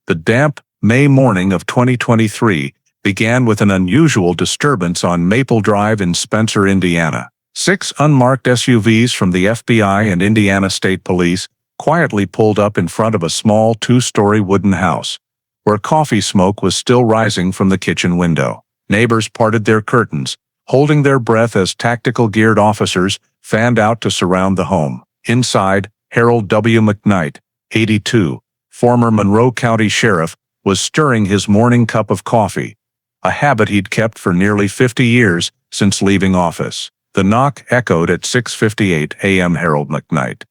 The damp, May morning of 2023 began with an unusual disturbance on Maple Drive in Spencer, Indiana. 6 unmarked SUVs from the FBI and Indiana State Police quietly pulled up in front of a small 2-story wooden house, where coffee smoke was still rising from the kitchen window. Neighbors parted their curtains, holding their breath as tactical geared officers fanned out to surround the home. Inside, Harold W. McKnight, 82, former Monroe County Sheriff, was stirring his morning cup of coffee, a habit he'd kept for nearly 50 years since leaving office. The knock echoed at 6:58 a.m. Harold McKnight.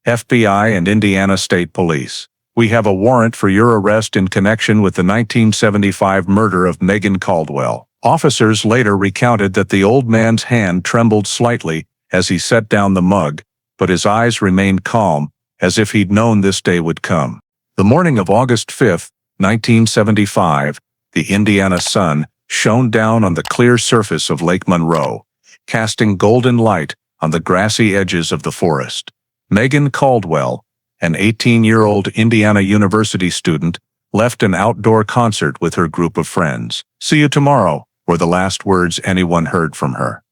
FBI and Indiana State Police. We have a warrant for your arrest in connection with the 1975 murder of Megan Caldwell. Officers later recounted that the old man's hand trembled slightly as he set down the mug, but his eyes remained calm, as if he'd known this day would come. The morning of August 5, 1975, the Indiana sun shone down on the clear surface of Lake Monroe, casting golden light on the grassy edges of the forest. Megan Caldwell, an 18-year-old Indiana University student, left an outdoor concert with her group of friends. "See you tomorrow," were the last words anyone heard from her.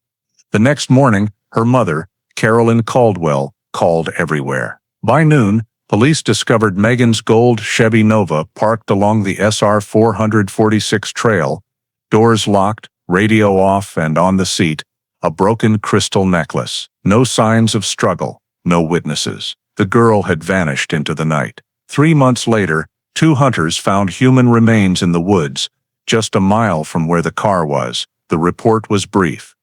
The next morning, her mother, Carolyn Caldwell, called everywhere. By noon, police discovered Megan's gold Chevy Nova parked along the SR 446 trail, doors locked, radio off, and on the seat, a broken crystal necklace. No signs of struggle, no witnesses. The girl had vanished into the night. 3 months later, 2 hunters found human remains in the woods, just a mile from where the car was. The report was brief.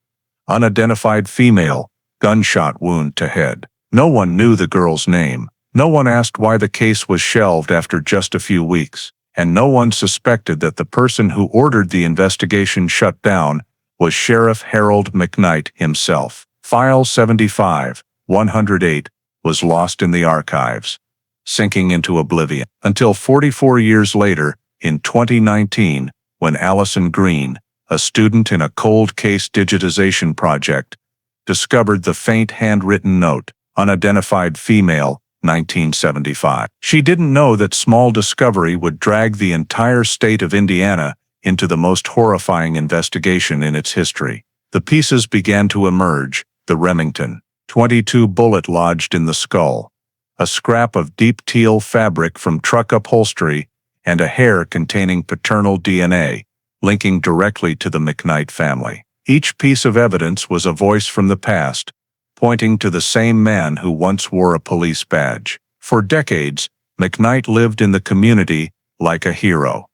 Unidentified female, gunshot wound to head. No one knew the girl's name. No one asked why the case was shelved after just a few weeks. And no one suspected that the person who ordered the investigation shut down was Sheriff Harold McKnight himself. File 75-108 was lost in the archives, sinking into oblivion, until 44 years later, in 2019, when Allison Green, a student in a cold case digitization project, discovered the faint handwritten note, "Unidentified female, 1975. She didn't know that small discovery would drag the entire state of Indiana into the most horrifying investigation in its history. The pieces began to emerge: the Remington .22 bullet lodged in the skull, a scrap of deep teal fabric from truck upholstery, and a hair containing paternal DNA, linking directly to the McKnight family. Each piece of evidence was a voice from the past, pointing to the same man who once wore a police badge. For decades, McKnight lived in the community like a hero,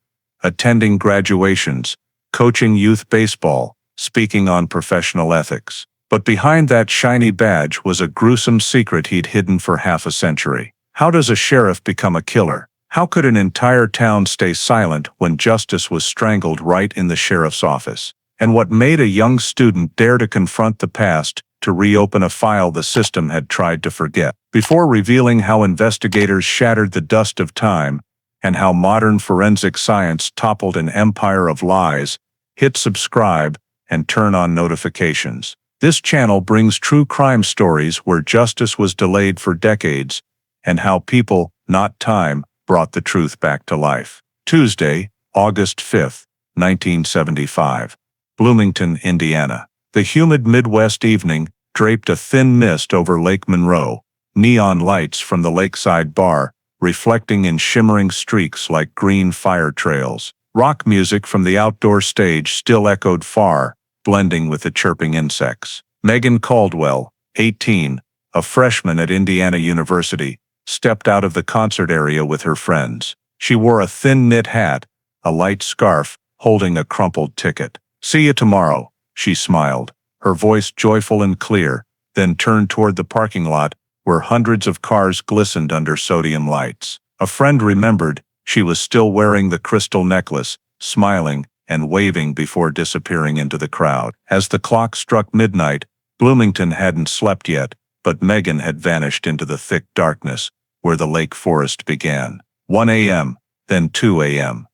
attending graduations, coaching youth baseball, speaking on professional ethics. But behind that shiny badge was a gruesome secret he'd hidden for half a century. How does a sheriff become a killer? How could an entire town stay silent when justice was strangled right in the sheriff's office? And what made a young student dare to confront the past, to reopen a file the system had tried to forget? Before revealing how investigators shattered the dust of time, and how modern forensic science toppled an empire of lies, hit subscribe and turn on notifications. This channel brings true crime stories where justice was delayed for decades, and how people, not time, brought the truth back to life. Tuesday, August 5, 1975. Bloomington, Indiana. The humid Midwest evening draped a thin mist over Lake Monroe, neon lights from the lakeside bar reflecting in shimmering streaks like green fire trails. Rock music from the outdoor stage still echoed far, blending with the chirping insects. Megan Caldwell, 18, a freshman at Indiana University, stepped out of the concert area with her friends. She wore a thin knit hat, a light scarf, holding a crumpled ticket. "See you tomorrow," she smiled, her voice joyful and clear, then turned toward the parking lot, where hundreds of cars glistened under sodium lights. A friend remembered she was still wearing the crystal necklace, smiling and waving before disappearing into the crowd. As the clock struck midnight, Bloomington hadn't slept yet, but Megan had vanished into the thick darkness, where the lake forest began. 1 a.m., then 2 a.m.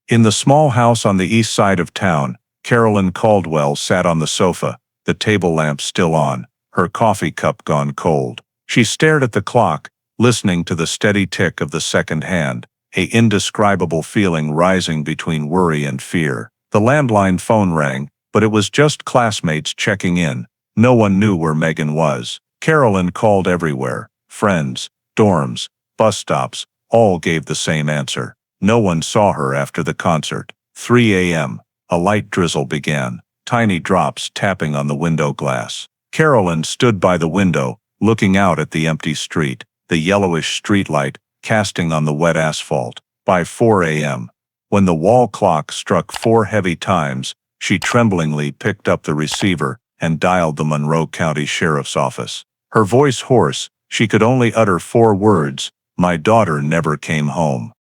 In the small house on the east side of town, Carolyn Caldwell sat on the sofa, the table lamp still on, her coffee cup gone cold. She stared at the clock, listening to the steady tick of the second hand. an indescribable feeling rising between worry and fear. The landline phone rang, but it was just classmates checking in. No one knew where Megan was. Carolyn called everywhere. Friends, dorms, bus stops, all gave the same answer. No one saw her after the concert. 3 a.m. A light drizzle began, tiny drops tapping on the window glass. Carolyn stood by the window, looking out at the empty street, the yellowish streetlight casting on the wet asphalt. By 4 a.m., when the wall clock struck 4 heavy times, she tremblingly picked up the receiver and dialed the Monroe County Sheriff's office. Her voice hoarse, she could only utter 4 words, "My daughter never came home."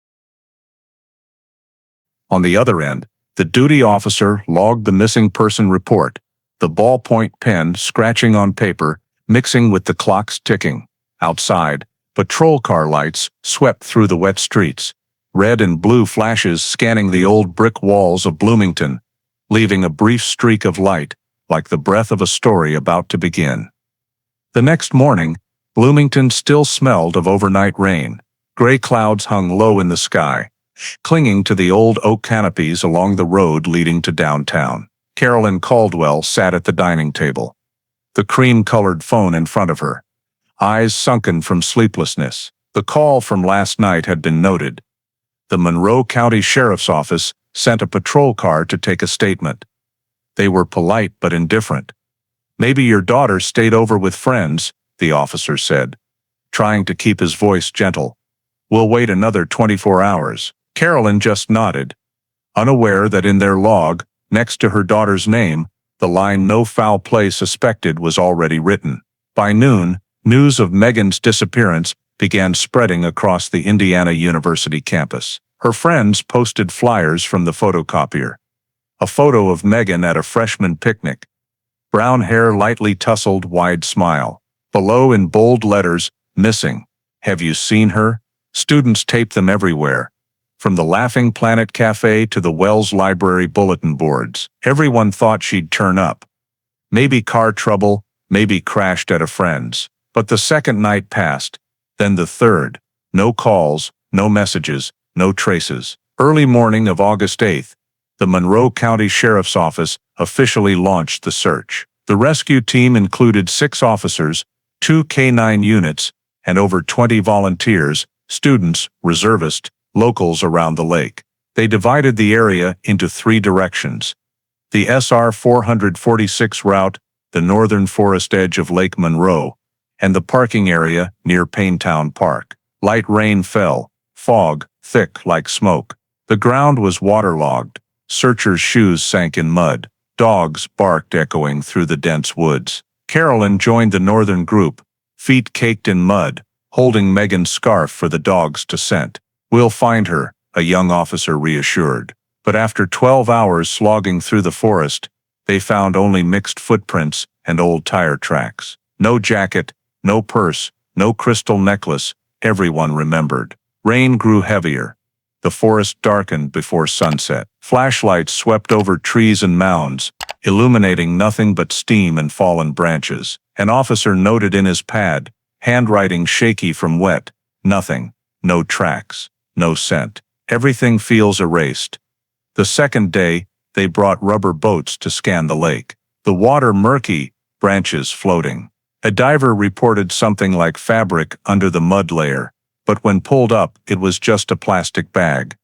On the other end, the duty officer logged the missing person report, the ballpoint pen scratching on paper, mixing with the clock's ticking. Outside, patrol car lights swept through the wet streets, red and blue flashes scanning the old brick walls of Bloomington, leaving a brief streak of light, like the breath of a story about to begin. The next morning, Bloomington still smelled of overnight rain. Gray clouds hung low in the sky, clinging to the old oak canopies along the road leading to downtown. Megan Caldwell sat at the dining table, the cream-colored phone in front of her, eyes sunken from sleeplessness. The call from last night had been noted. The Monroe County Sheriff's office sent a patrol car to take a statement. They were polite but indifferent. "Maybe your daughter stayed over with friends," the officer said, trying to keep his voice gentle. "We'll wait another 24 hours. Carolyn just nodded, unaware that in their log, next to her daughter's name, the line "No foul play suspected" was already written. By noon, news of Megan's disappearance began spreading across the Indiana University campus. Her friends posted flyers from the photocopier. A photo of Megan at a freshman picnic. Brown hair lightly tousled, wide smile. Below in bold letters, "Missing. Have you seen her?" Students taped them everywhere, from the Laughing Planet Cafe to the Wells Library bulletin boards. Everyone thought she'd turn up. Maybe car trouble, maybe crashed at a friend's. But the second night passed, then the third. No calls, no messages, no traces. Early morning of August 8th, the Monroe County Sheriff's Office officially launched the search. The rescue team included 6 officers, 2 K-9 units, and over 20 volunteers, students, reservists, locals around the lake. They divided the area into 3 directions. The SR 446 route, the northern forest edge of Lake Monroe, and the parking area near Paintown Park. Light rain fell, fog, thick like smoke. The ground was waterlogged. Searchers' shoes sank in mud. Dogs barked echoing through the dense woods. Carolyn joined the northern group, feet caked in mud, holding Megan's scarf for the dogs to scent. "We'll find her," a young officer reassured. But after 12 hours slogging through the forest, they found only mixed footprints and old tire tracks. No jacket, no purse, no crystal necklace, everyone remembered. Rain grew heavier. The forest darkened before sunset. Flashlights swept over trees and mounds, illuminating nothing but steam and fallen branches. An officer noted in his pad, handwriting shaky from wet, "Nothing. No tracks. No scent. Everything feels erased." The second day, they brought rubber boats to scan the lake. The water murky, branches floating. A diver reported something like fabric under the mud layer, but when pulled up, it was just a plastic bag.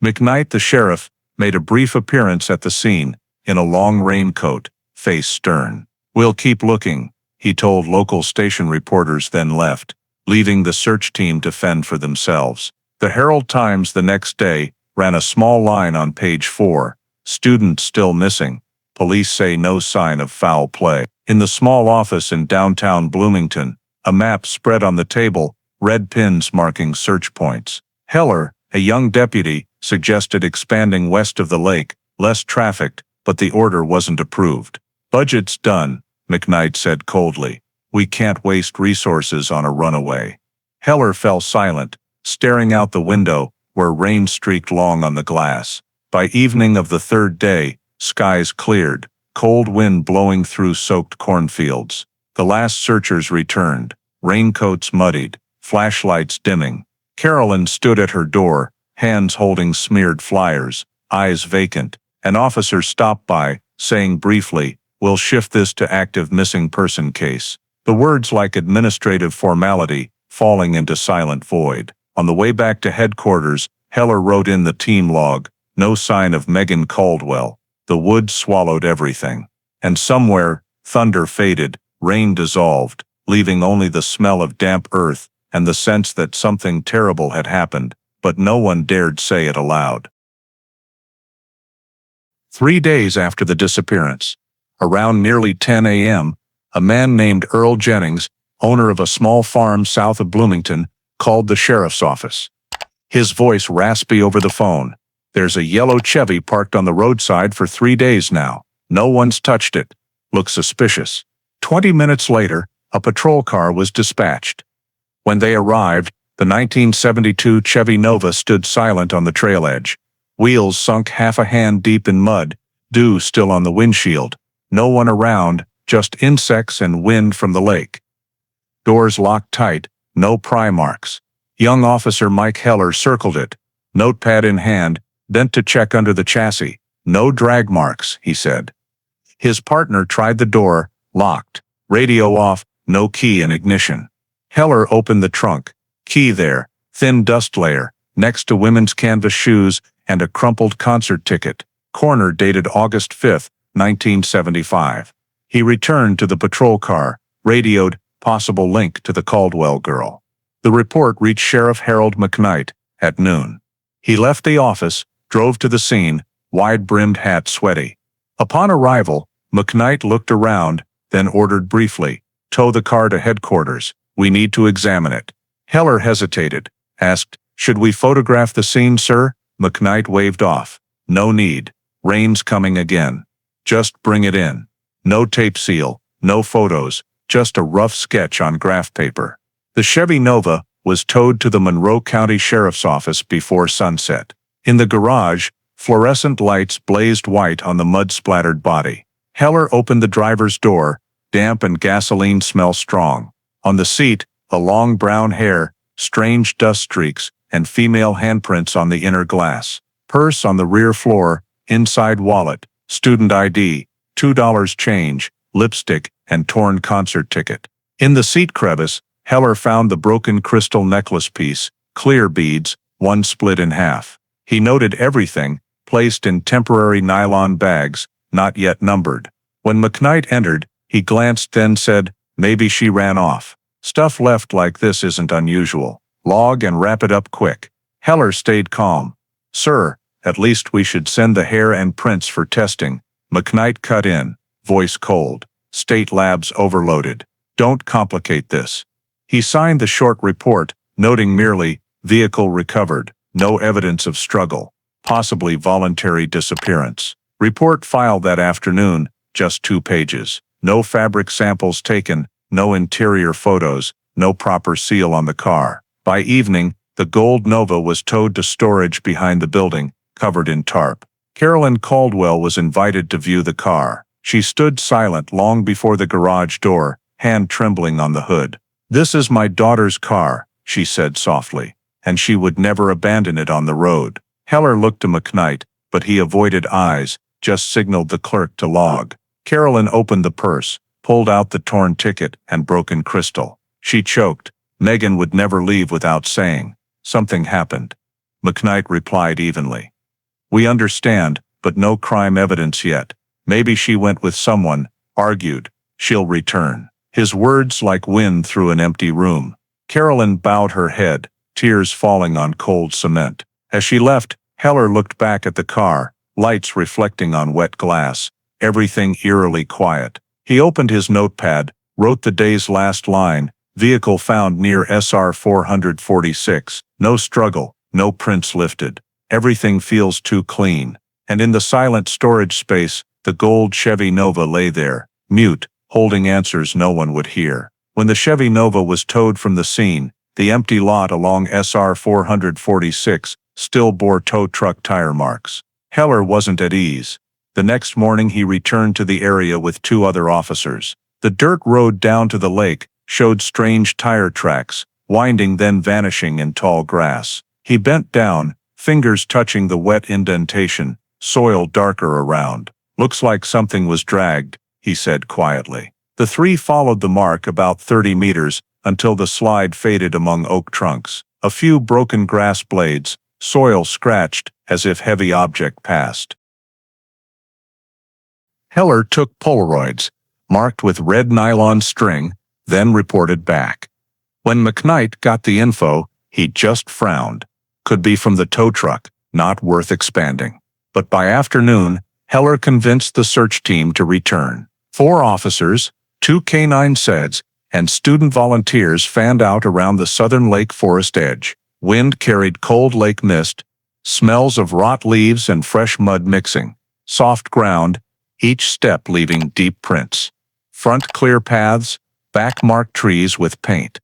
McKnight, the sheriff, made a brief appearance at the scene, in a long raincoat, face stern. "We'll keep looking," he told local station reporters, then left, leaving the search team to fend for themselves. The Herald-Times the next day ran a small line on page 4, "Student still missing. Police say no sign of foul play." In the small office in downtown Bloomington, a map spread on the table, red pins marking search points. Heller, a young deputy, suggested expanding west of the lake, less trafficked, but the order wasn't approved. "Budget's done," McKnight said coldly. "We can't waste resources on a runaway." Heller fell silent, staring out the window, where rain streaked long on the glass. By evening of the third day, skies cleared, cold wind blowing through soaked cornfields. The last searchers returned, raincoats muddied, flashlights dimming. Carolyn stood at her door, hands holding smeared flyers, eyes vacant. An officer stopped by, saying briefly, "We'll shift this to active missing person case." The words like administrative formality, falling into silent void. On the way back to headquarters, Heller wrote in the team log, "No sign of Megan Caldwell. The woods swallowed everything." And somewhere, thunder faded, rain dissolved, leaving only the smell of damp earth and the sense that something terrible had happened, but no one dared say it aloud. 3 days after the disappearance, around nearly 10 a.m., a man named Earl Jennings, owner of a small farm south of Bloomington, called the sheriff's office. His voice raspy over the phone. "There's a yellow Chevy parked on the roadside for 3 days now. No one's touched it. Looks suspicious." 20 minutes later, a patrol car was dispatched. When they arrived, the 1972 Chevy Nova stood silent on the trail edge. Wheels sunk half a hand deep in mud, dew still on the windshield. No one around, just insects and wind from the lake. Doors locked tight, no pry marks. Young Officer Mike Heller circled it, notepad in hand, bent to check under the chassis. "No drag marks," he said. His partner tried the door, locked. Radio off, no key in ignition. Heller opened the trunk. Key there, thin dust layer, next to women's canvas shoes and a crumpled concert ticket. Corner dated August 5, 1975. He returned to the patrol car, radioed, possible link to the Caldwell girl. The report reached Sheriff Harold McKnight at noon. He left the office, drove to the scene, wide-brimmed hat sweaty. Upon arrival, McKnight looked around, then ordered briefly, "Tow the car to headquarters. We need to examine it." Heller hesitated, asked, "Should we photograph the scene, sir?" McKnight waved off. "No need. Rain's coming again. Just bring it in. No tape seal, no photos, just a rough sketch on graph paper." The Chevy Nova was towed to the Monroe County Sheriff's office before sunset. In the garage, fluorescent lights blazed white on the mud-splattered body. Heller opened the driver's door, damp and gasoline smell strong. On the seat, a long brown hair, strange dust streaks, and female handprints on the inner glass. Purse on the rear floor, inside wallet, student ID, $2 change, lipstick, and torn concert ticket. In the seat crevice, Heller found the broken crystal necklace piece, clear beads, one split in half. He noted everything, placed in temporary nylon bags, not yet numbered. When McKnight entered, he glanced then said, "Maybe she ran off. Stuff left like this isn't unusual. Log and wrap it up quick." Heller stayed calm. "Sir, at least we should send the hair and prints for testing." McKnight cut in, voice cold. "State labs overloaded. Don't complicate this." He signed the short report, noting merely, "Vehicle recovered. No evidence of struggle. Possibly voluntary disappearance." Report filed that afternoon, just 2 pages. No fabric samples taken, no interior photos, no proper seal on the car. By evening, the gold Nova was towed to storage behind the building, covered in tarp. Carolyn Caldwell was invited to view the car. She stood silent long before the garage door, hand trembling on the hood. "This is my daughter's car," she said softly, "and she would never abandon it on the road." Heller looked to McKnight, but he avoided eyes, just signaled the clerk to log. Carolyn opened the purse, pulled out the torn ticket and broken crystal. She choked. Megan would never leave without saying, "Something happened." McKnight replied evenly, "We understand, but no crime evidence yet. Maybe she went with someone, argued. She'll return." His words like wind through an empty room. Carolyn bowed her head, tears falling on cold cement. As she left, Heller looked back at the car, lights reflecting on wet glass, everything eerily quiet. He opened his notepad, wrote the day's last line, "Vehicle found near SR 446. No struggle, no prints lifted. Everything feels too clean." And in the silent storage space, the gold Chevy Nova lay there, mute, holding answers no one would hear. When the Chevy Nova was towed from the scene, the empty lot along SR 446 still bore tow truck tire marks. Heller wasn't at ease. The next morning he returned to the area with 2 other officers. The dirt road down to the lake showed strange tire tracks, winding then vanishing in tall grass. He bent down, fingers touching the wet indentation, soil darker around. "Looks like something was dragged," he said quietly. The three followed the mark about 30 meters until the slide faded among oak trunks. A few broken grass blades, soil scratched as if heavy object passed. Heller took Polaroids, marked with red nylon string, then reported back. When McKnight got the info, he just frowned. Could be from the tow truck, not worth expanding. But by afternoon, Heller convinced the search team to return. 4 officers, 2 canine sets, and student volunteers fanned out around the southern lake forest edge. Wind carried cold lake mist, smells of rot leaves and fresh mud mixing. Soft ground, each step leaving deep prints. Front clear paths, back marked trees with paint.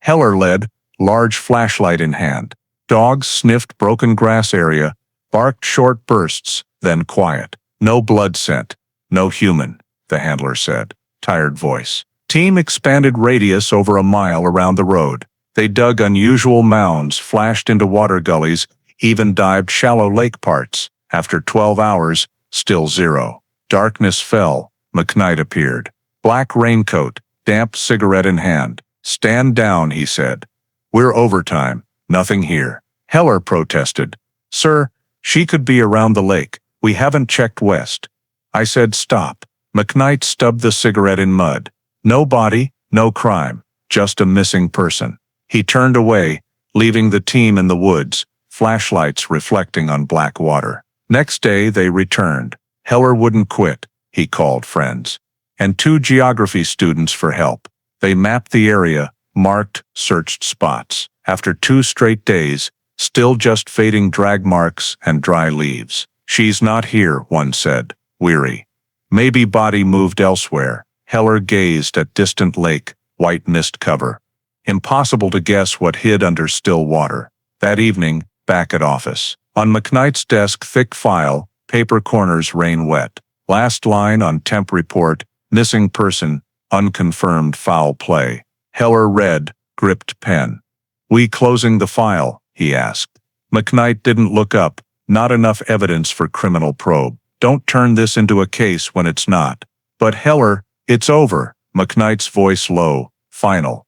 Heller led, large flashlight in hand. Dogs sniffed broken grass area, barked short bursts, then quiet. "No blood scent, no human," the handler said, tired voice. Team expanded radius over a mile around the road. They dug unusual mounds, flashed into water gullies, even dived shallow lake parts. After 12 hours, still zero. Darkness fell. McKnight appeared. Black raincoat, damp cigarette in hand. "Stand down," he said. "We're overtime. Nothing here." Heller protested. "Sir, she could be around the lake. We haven't checked west." I said stop. McKnight stubbed the cigarette in mud. "No body, no crime, just a missing person." He turned away, leaving the team in the woods, flashlights reflecting on black water. Next day they returned. Heller wouldn't quit. He called friends. And 2 geography students for help. They mapped the area, marked, searched spots. After 2 straight days, still just fading drag marks and dry leaves. "She's not here," one said, weary. "Maybe body moved elsewhere." Heller gazed at distant lake, white mist cover. Impossible to guess what hid under still water. That evening, back at office. On McKnight's desk, thick file, paper corners rain wet. Last line on temp report, missing person, unconfirmed foul play. Heller read, gripped pen. "We closing the file?" he asked. McKnight didn't look up. "Not enough evidence for criminal probe. Don't turn this into a case when it's not." "But Heller, it's over." McKnight's voice low, final.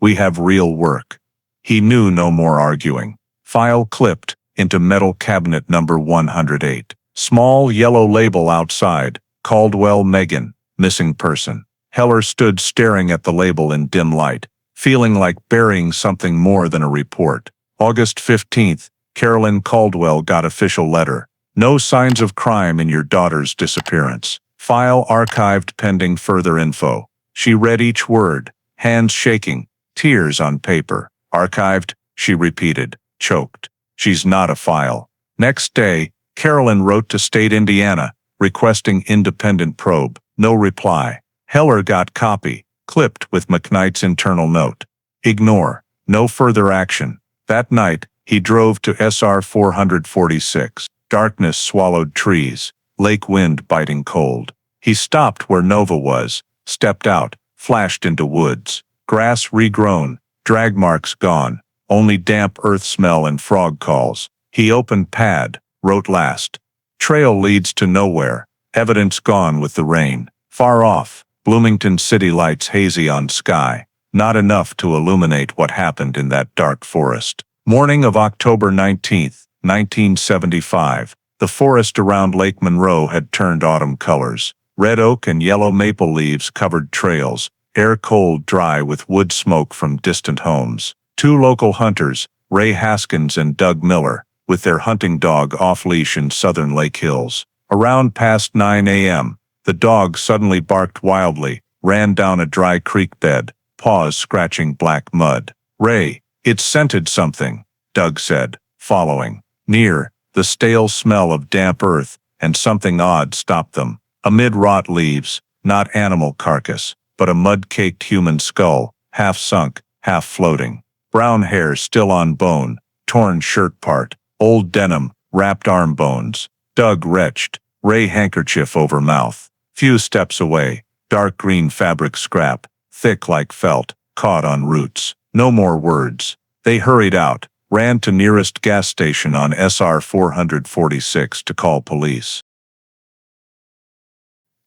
"We have real work." He knew no more arguing. File clipped into metal cabinet number 108. Small yellow label outside, Caldwell Megan, missing person. Heller stood staring at the label in dim light, feeling like burying something more than a report. August 15th, Carolyn Caldwell got official letter. "No signs of crime in your daughter's disappearance. File archived pending further info." She read each word, hands shaking, tears on paper. "Archived," she repeated, choked. "She's not a file." Next day, Carolyn wrote to State Indiana, requesting independent probe. No reply. Heller got copy, clipped with McKnight's internal note. "Ignore. No further action." That night, he drove to SR 446. Darkness swallowed trees, lake wind biting cold. He stopped where Nova was, stepped out, flashed into woods. Grass regrown, drag marks gone, only damp earth smell and frog calls. He opened pad, wrote last. Trail leads to nowhere, evidence gone with the rain. Far off, Bloomington city lights hazy on sky, not enough to illuminate what happened in that dark forest. Morning of October 19th, 1975, the forest around Lake Monroe had turned autumn colors. Red oak and yellow maple leaves covered trails, air cold dry with wood smoke from distant homes. 2 local hunters, Ray Haskins and Doug Miller, with their hunting dog off-leash in southern Lake Hills. Around past 9 a.m., the dog suddenly barked wildly, ran down a dry creek bed, paws scratching black mud. "Ray, it scented something," Doug said, following. Near, the stale smell of damp earth and something odd stopped them. Amid rot leaves, not animal carcass, but a mud-caked human skull, half sunk, half floating. Brown hair still on bone, torn shirt part, old denim, wrapped arm bones. Doug retched, Ray handkerchief over mouth. Few steps away, dark green fabric scrap, thick like felt, caught on roots. No more words. They hurried out, ran to nearest gas station on SR 446 to call police.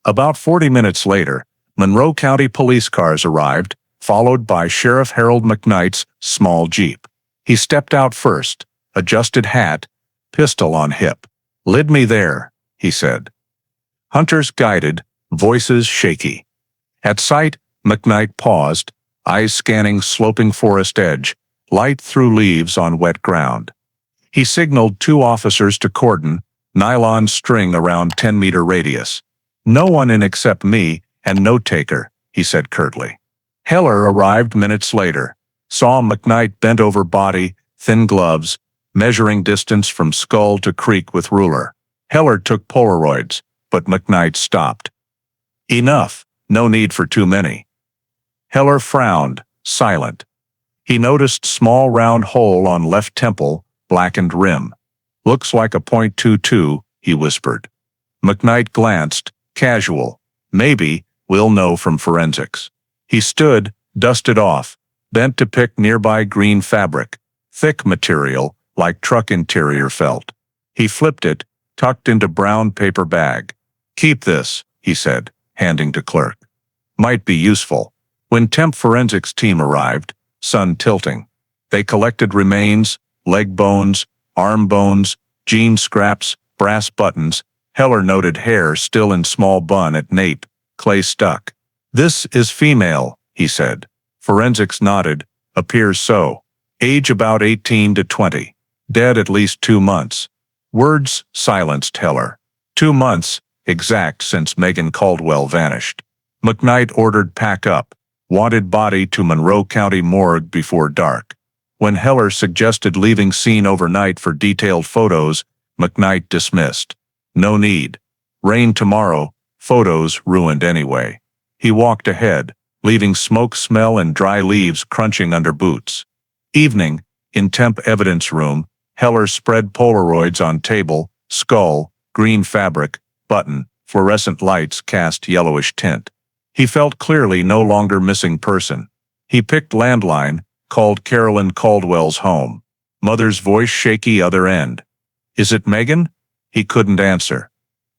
About 40 minutes later, Monroe County police cars arrived, followed by Sheriff Harold McKnight's small Jeep. He stepped out first, adjusted hat, pistol on hip. "Lead me there," he said. Hunters guided, voices shaky. At sight, McKnight paused, eyes scanning sloping forest edge, light through leaves on wet ground. He signaled 2 officers to cordon, nylon string around 10-meter radius. "No one in except me, and no taker," he said curtly. Heller arrived minutes later, saw McKnight bent over body, thin gloves, measuring distance from skull to creek with ruler. Heller took Polaroids, but McKnight stopped. "Enough, no need for too many." Heller frowned, silent. He noticed small round hole on left temple, blackened rim. "Looks like a .22, he whispered. McKnight glanced, casual. "Maybe, we'll know from forensics." He stood, dusted off, bent to pick nearby green fabric, thick material, like truck interior felt. He flipped it, tucked into brown paper bag. "Keep this," he said, handing to clerk. "Might be useful." When temp forensics team arrived, sun tilting, they collected remains, leg bones, arm bones, jean scraps, brass buttons. Heller noted hair still in small bun at nape, clay stuck. "This is female," he said. Forensics nodded. "Appears so. Age about 18 to 20. Dead at least 2 months. Words silenced Heller. 2 months, exact since Megan Caldwell vanished. McKnight ordered pack up. Wanted body to Monroe County morgue before dark. When Heller suggested leaving scene overnight for detailed photos, McKnight dismissed. "No need. Rain tomorrow, photos ruined anyway." He walked ahead, leaving smoke smell and dry leaves crunching under boots. Evening, in temp evidence room, Heller spread Polaroids on table, skull, green fabric, button, fluorescent lights cast yellowish tint. He felt clearly no longer missing person. He picked landline, called Carolyn Caldwell's home. Mother's voice shaky other end. "Is it Megan?" He couldn't answer.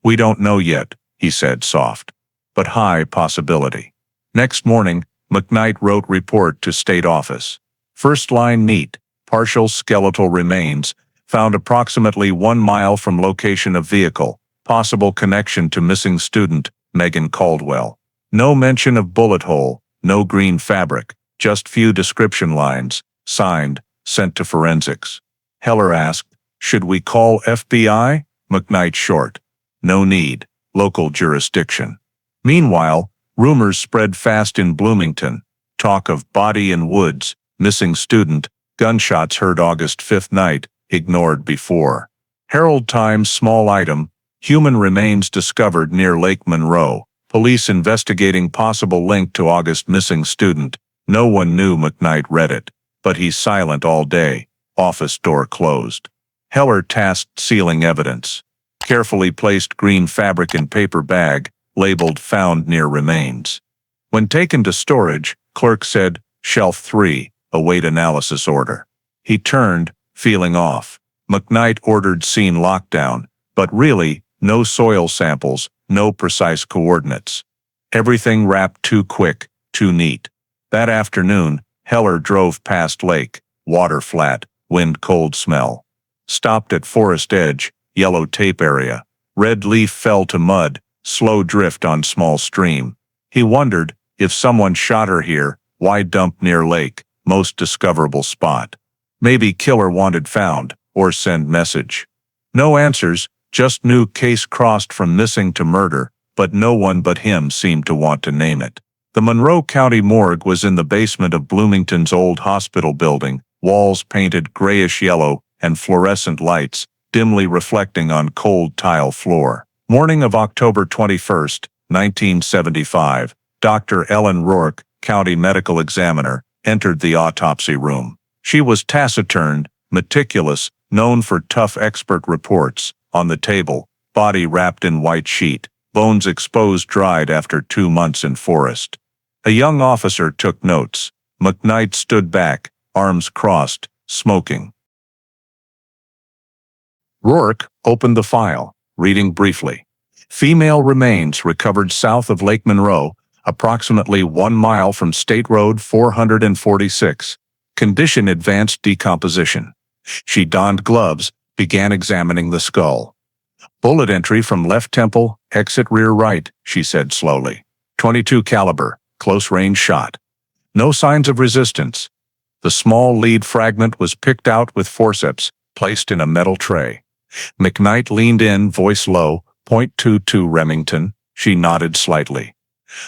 "We don't know yet," he said soft. "But high possibility." Next morning, McKnight wrote report to state office. First line neat, partial skeletal remains, found approximately 1 mile from location of vehicle, possible connection to missing student, Megan Caldwell. No mention of bullet hole, no green fabric, just few description lines, signed, sent to forensics. Heller asked, "Should we call FBI?" McKnight short. "No need, local jurisdiction." Meanwhile, rumors spread fast in Bloomington. Talk of body in woods, missing student, gunshots heard August 5th night, ignored before. Herald Times small item, human remains discovered near Lake Monroe. Police investigating possible link to August missing student. No one knew McKnight read it, but he's silent all day. Office door closed. Heller tasked sealing evidence. Carefully placed green fabric in paper bag, labeled found near remains. When taken to storage, clerk said, "Shelf 3, await analysis order." He turned, feeling off. McKnight ordered scene lockdown, but really, no soil samples, no precise coordinates. Everything wrapped too quick, too neat. That afternoon, Heller drove past lake, water flat, wind cold smell. Stopped at forest edge, yellow tape area. Red leaf fell to mud, slow drift on small stream. He wondered, if someone shot her here, why dump near lake, most discoverable spot? Maybe killer wanted found, or send message. No answers, just new case crossed from missing to murder, but no one but him seemed to want to name it. The Monroe County morgue was in the basement of Bloomington's old hospital building, walls painted grayish-yellow and fluorescent lights, dimly reflecting on cold tile floor. Morning of October 21, 1975, Dr. Ellen Rourke, county medical examiner, entered the autopsy room. She was taciturn, meticulous, known for tough expert reports. On the table, body wrapped in white sheet, bones exposed dried after 2 months in forest. A young officer took notes. McKnight stood back, arms crossed, smoking. Rourke opened the file, reading briefly. Female remains recovered south of Lake Monroe, approximately 1 mile from State Road 446. Condition advanced decomposition. She donned gloves, began examining the skull. Bullet entry from left temple, exit rear right, she said slowly. .22 caliber, close-range shot. No signs of resistance. The small lead fragment was picked out with forceps, placed in a metal tray. McKnight leaned in, voice low. .22 Remington. She nodded slightly.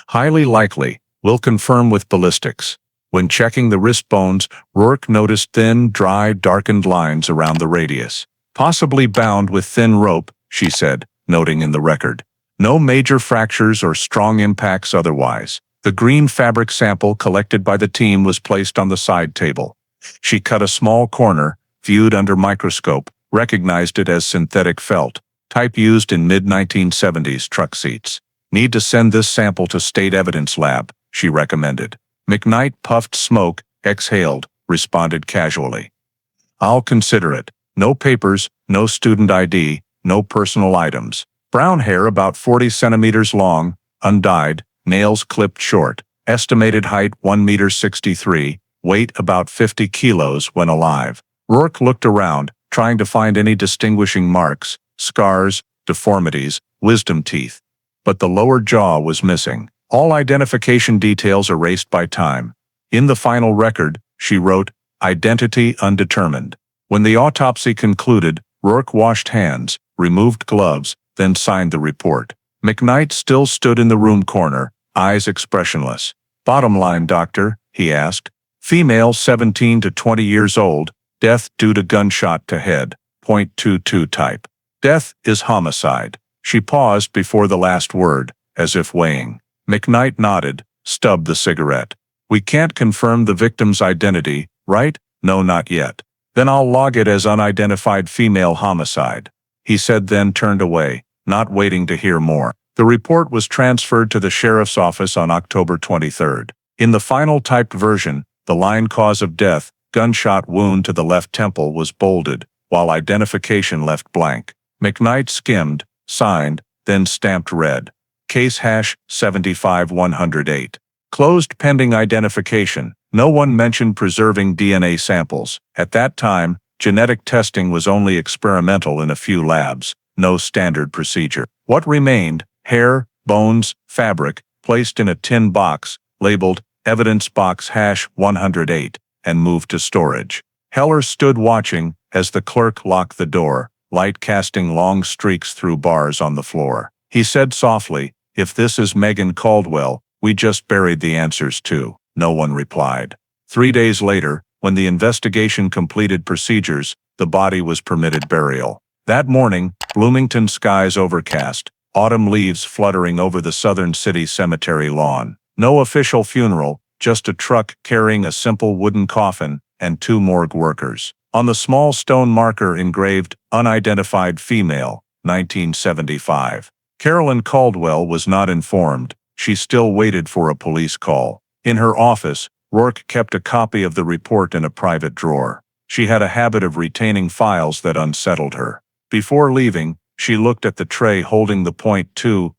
Highly likely. We'll confirm with ballistics. When checking the wrist bones, Rourke noticed thin, dry, darkened lines around the radius. Possibly bound with thin rope, she said, noting in the record. No major fractures or strong impacts otherwise. The green fabric sample collected by the team was placed on the side table. She cut a small corner, viewed under microscope, recognized it as synthetic felt, type used in mid-1970s truck seats. Need to send this sample to State Evidence Lab, she recommended. McKnight puffed smoke, exhaled, responded casually. I'll consider it. No papers, no student ID, no personal items. Brown hair about 40 centimeters long, undyed, nails clipped short. Estimated height 1.63 meters, weight about 50 kilos when alive. Rourke looked around, trying to find any distinguishing marks, scars, deformities, wisdom teeth. But the lower jaw was missing. All identification details erased by time. In the final record, she wrote, identity undetermined. When the autopsy concluded, Rourke washed hands, removed gloves, then signed the report. McKnight still stood in the room corner, eyes expressionless. Bottom line, doctor, he asked. Female 17 to 20 years old, death due to gunshot to head, .22 type. Death is homicide. She paused before the last word, as if weighing. McKnight nodded, stubbed the cigarette. We can't confirm the victim's identity, right? No, not yet. Then I'll log it as unidentified female homicide. He said, then turned away, not waiting to hear more. The report was transferred to the sheriff's office on October 23. In the final typed version, the line cause of death, gunshot wound to the left temple, was bolded, while identification left blank. McKnight skimmed, signed, then stamped red. Case hash 75108. Closed pending identification. No one mentioned preserving DNA samples. At that time, genetic testing was only experimental in a few labs, no standard procedure. What remained? Hair, bones, fabric, placed in a tin box, labeled Evidence Box hash 108, and moved to storage. Heller stood watching as the clerk locked the door, light casting long streaks through bars on the floor. He said softly, if this is Megan Caldwell, we just buried the answers too. No one replied. 3 days later, when the investigation completed procedures, the body was permitted burial. That morning, Bloomington skies overcast, autumn leaves fluttering over the southern city cemetery lawn. No official funeral, just a truck carrying a simple wooden coffin and 2 morgue workers. On the small stone marker engraved, unidentified female, 1975. Carolyn Caldwell was not informed. She still waited for a police call. In her office, Rourke kept a copy of the report in a private drawer. She had a habit of retaining files that unsettled her. Before leaving, she looked at the tray holding the .22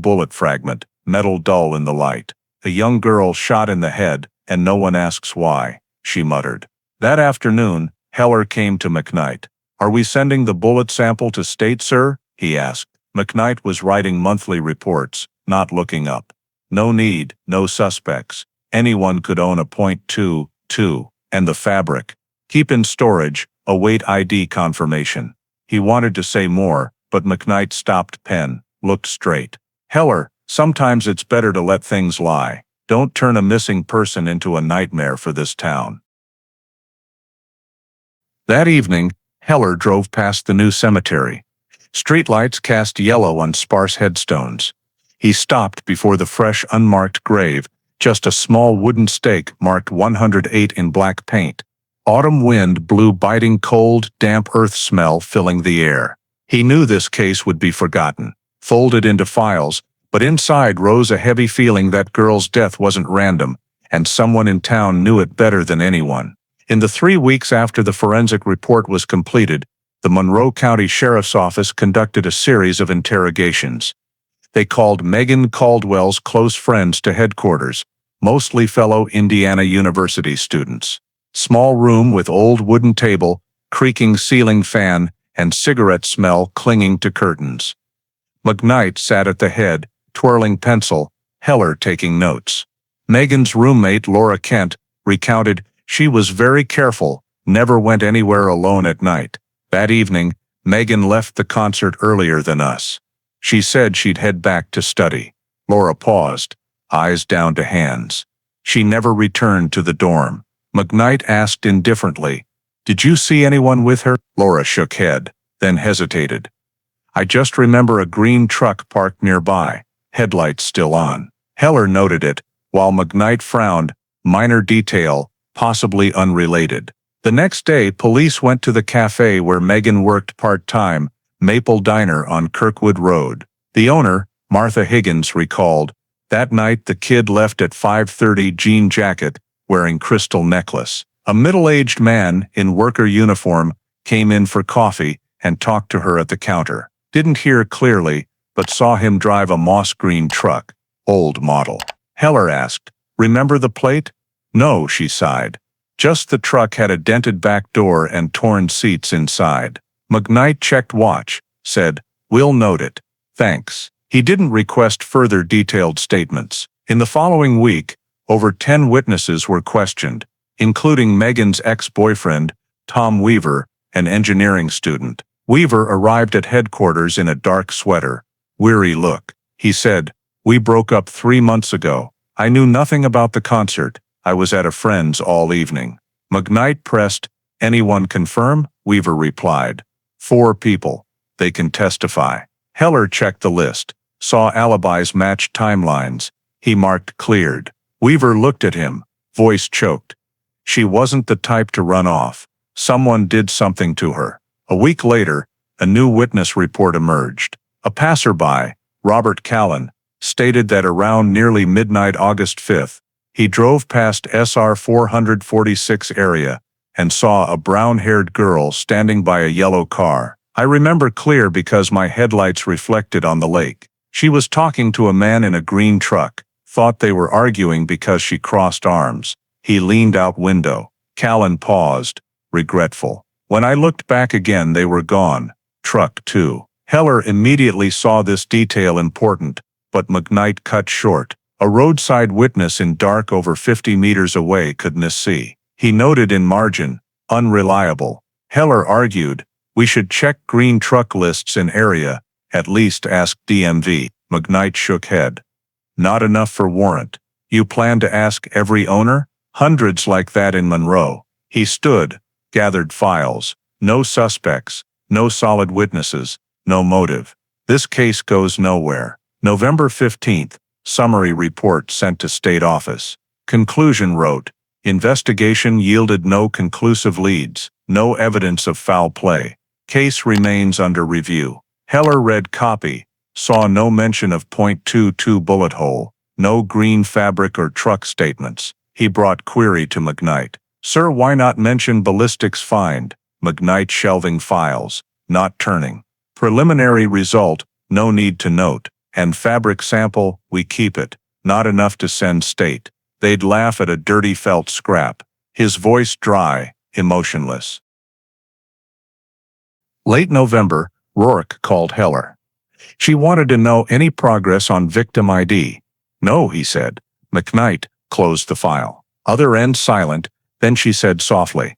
bullet fragment, metal dull in the light. A young girl shot in the head, and no one asks why, she muttered. That afternoon, Heller came to McKnight. Are we sending the bullet sample to State, sir? He asked. McKnight was writing monthly reports, not looking up. No need, no suspects. Anyone could own a .22, and the fabric. Keep in storage, await ID confirmation. He wanted to say more, but McKnight stopped pen, looked straight. Heller, sometimes it's better to let things lie. Don't turn a missing person into a nightmare for this town. That evening, Heller drove past the new cemetery. Streetlights cast yellow on sparse headstones. He stopped before the fresh, unmarked grave, just a small wooden stake marked 108 in black paint. Autumn wind blew biting cold, damp earth smell filling the air. He knew this case would be forgotten, folded into files, but inside rose a heavy feeling that girl's death wasn't random, and someone in town knew it better than anyone. In the 3 weeks after the forensic report was completed, The Monroe County Sheriff's Office conducted a series of interrogations. They called Megan Caldwell's close friends to headquarters, mostly fellow Indiana University students. Small room with old wooden table, creaking ceiling fan, and cigarette smell clinging to curtains. McKnight sat at the head, twirling pencil, Heller taking notes. Megan's roommate, Laura Kent, recounted, "She was very careful, never went anywhere alone at night. That evening, Megan left the concert earlier than us. She said she'd head back to study." Laura paused, eyes down to hands. "She never returned to the dorm." McKnight asked indifferently, "Did you see anyone with her?" Laura shook head, then hesitated. "I just remember a green truck parked nearby, headlights still on." Heller noted it, while McKnight frowned, minor detail, possibly unrelated. The next day, police went to the cafe where Megan worked part-time, Maple Diner on Kirkwood Road. The owner, Martha Higgins, recalled, "That night the kid left at 5:30, jean jacket, wearing crystal necklace. A middle-aged man in worker uniform came in for coffee and talked to her at the counter. Didn't hear clearly, but saw him drive a moss green truck, old model." Heller asked, "Remember the plate?" "No," she sighed. "Just the truck had a dented back door and torn seats inside." McKnight checked watch, said, "We'll note it. Thanks." He didn't request further detailed statements. In the following week, over 10 witnesses were questioned, including Megan's ex-boyfriend, Tom Weaver, an engineering student. Weaver arrived at headquarters in a dark sweater, weary look. He said, "We broke up 3 months ago. I knew nothing about the concert. I was at a friend's all evening." McKnight pressed, "Anyone confirm?" Weaver replied, "4 people. They can testify." Heller checked the list, saw alibis match timelines. He marked cleared. Weaver looked at him, voice choked. She wasn't the type to run off. Someone did something to her. A week later, a new witness report emerged. A passerby, Robert Callan, stated that around nearly midnight August 5th, he drove past SR 446 area and saw a brown-haired girl standing by a yellow car. "I remember clear because my headlights reflected on the lake. She was talking to a man in a green truck. Thought they were arguing because she crossed arms." He leaned out window. Callan paused, regretful. "When I looked back again, they were gone. Truck too." Heller immediately saw this detail important, but McKnight cut short. A roadside witness in dark over 50 meters away couldn't see. He noted in margin, "Unreliable." Heller argued, "We should check green truck lists in area, at least ask DMV." McKnight shook head. "Not enough for warrant. You plan to ask every owner? Hundreds like that in Monroe." He stood, gathered files. No suspects, no solid witnesses, no motive. This case goes nowhere. November 15th, summary report sent to state office. Conclusion wrote, "Investigation yielded no conclusive leads, no evidence of foul play. Case remains under review." Heller read copy, saw no mention of .22 bullet hole, no green fabric or truck statements. He brought query to McKnight. "Sir, why not mention ballistics find?" McKnight shelving files, not turning. "Preliminary result, no need to note. And fabric sample, we keep it. Not enough to send state." They'd laugh at a dirty felt scrap. His voice dry, emotionless. Late November, Rourke called Heller. She wanted to know any progress on victim ID. "No," he said. McKnight closed the file. Other end silent, then she said softly,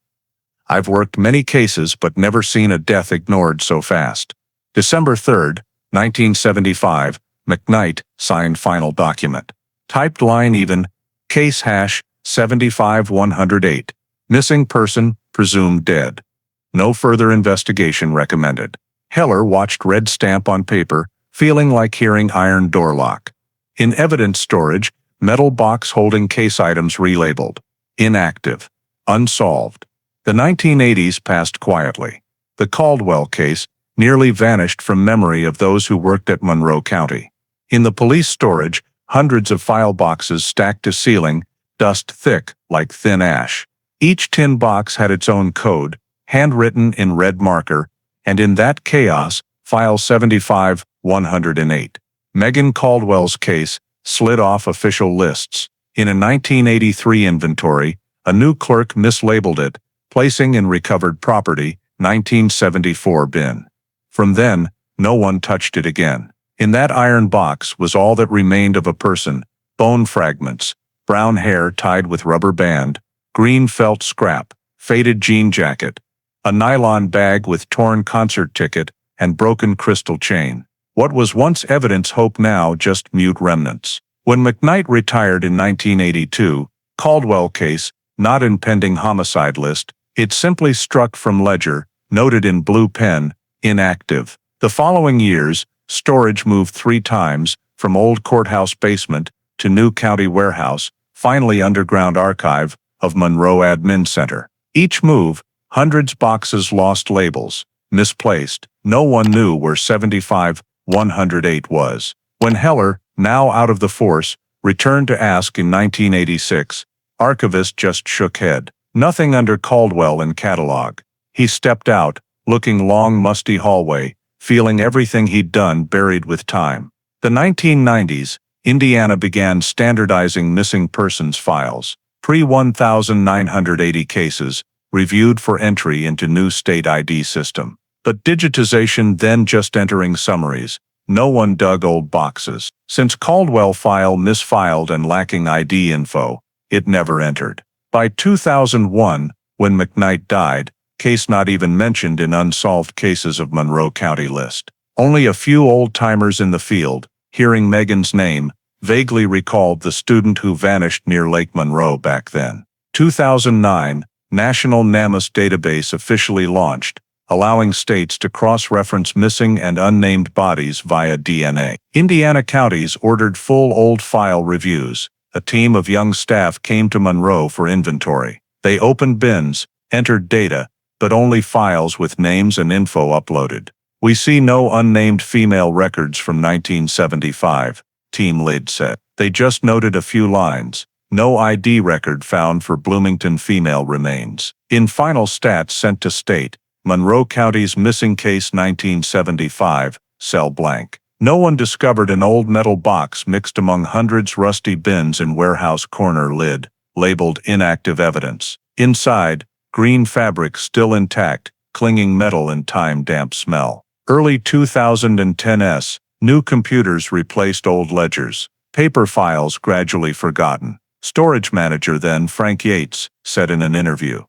"I've worked many cases but never seen a death ignored so fast." December 3rd, 1975, McKnight signed final document. Typed line even, case hash 75108. Missing person, presumed dead. No further investigation recommended. Heller watched red stamp on paper, feeling like hearing iron door lock. In evidence storage, metal box holding case items relabeled. Inactive. Unsolved. The 1980s passed quietly. The Caldwell case nearly vanished from memory of those who worked at Monroe County. In the police storage, hundreds of file boxes stacked to ceiling, dust thick like thin ash. Each tin box had its own code, handwritten in red marker, and in that chaos, File 75-108. Megan Caldwell's case slid off official lists. In a 1983 inventory, a new clerk mislabeled it, placing in recovered property, 1974 bin. From then, no one touched it again. In that iron box was all that remained of a person: bone fragments, brown hair tied with rubber band, green felt scrap, faded jean jacket, a nylon bag with torn concert ticket, and broken crystal chain. What was once evidence hope now just mute remnants. When McKnight retired in 1982, Caldwell case, not in pending homicide list, it simply struck from ledger, noted in blue pen, inactive. The following years, storage moved 3 times, from old courthouse basement to new county warehouse, finally underground archive of Monroe Admin Center. Each move, hundreds boxes lost labels, misplaced. No one knew where 75-108 was. When Heller, now out of the force, returned to ask in 1986, archivist just shook head. Nothing under Caldwell in catalog. He stepped out, looking long musty hallway, feeling everything he'd done buried with time. The 1990s, Indiana began standardizing missing persons files. Pre-1980 cases, reviewed for entry into new state ID system. But digitization then just entering summaries. No one dug old boxes. Since Caldwell file misfiled and lacking ID info, it never entered. By 2001, when McKnight died, case not even mentioned in unsolved cases of Monroe County list. Only a few old-timers in the field, hearing Megan's name, vaguely recalled the student who vanished near Lake Monroe back then. 2009, National NamUs database officially launched, allowing states to cross-reference missing and unnamed bodies via DNA. Indiana counties ordered full old file reviews. A team of young staff came to Monroe for inventory. They opened bins, entered data, but only files with names and info uploaded. We see no unnamed female records from 1975, Team Lead said. They just noted a few lines. No ID record found for Bloomington female remains. In final stats sent to state, Monroe County's missing case 1975, cell blank. No one discovered an old metal box mixed among hundreds rusty bins in warehouse corner lid, labeled inactive evidence. Inside, green fabric still intact, clinging metal and time-damp smell. Early 2010s, new computers replaced old ledgers. Paper files gradually forgotten. Storage manager then, Frank Yates, said in an interview,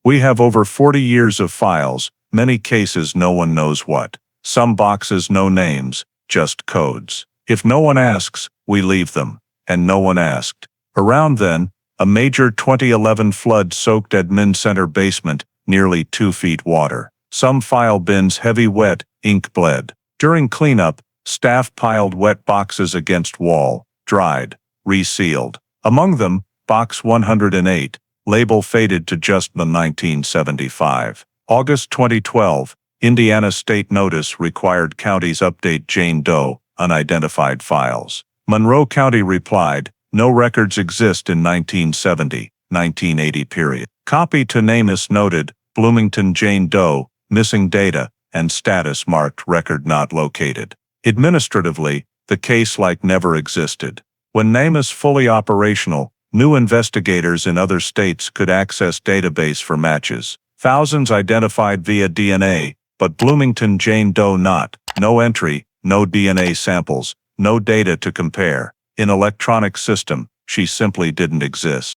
"We have over 40 years of files, many cases no one knows what. Some boxes no names, just codes. If no one asks, we leave them." And no one asked. Around then, a major 2011 flood soaked admin center basement, nearly 2 feet water. Some file bins heavy wet, ink bled. During cleanup, staff piled wet boxes against wall, dried, resealed. Among them, box 108, label faded to just the 1975. August 2012, Indiana state notice required counties update Jane Doe, unidentified files. Monroe County replied, no records exist in 1970, 1980 period. Copy to NamUs noted, Bloomington Jane Doe, missing data, and status marked record not located. Administratively, the case like never existed. When NamUs fully operational, new investigators in other states could access database for matches. Thousands identified via DNA, but Bloomington Jane Doe not. No entry, no DNA samples, no data to compare. In electronic system, she simply didn't exist.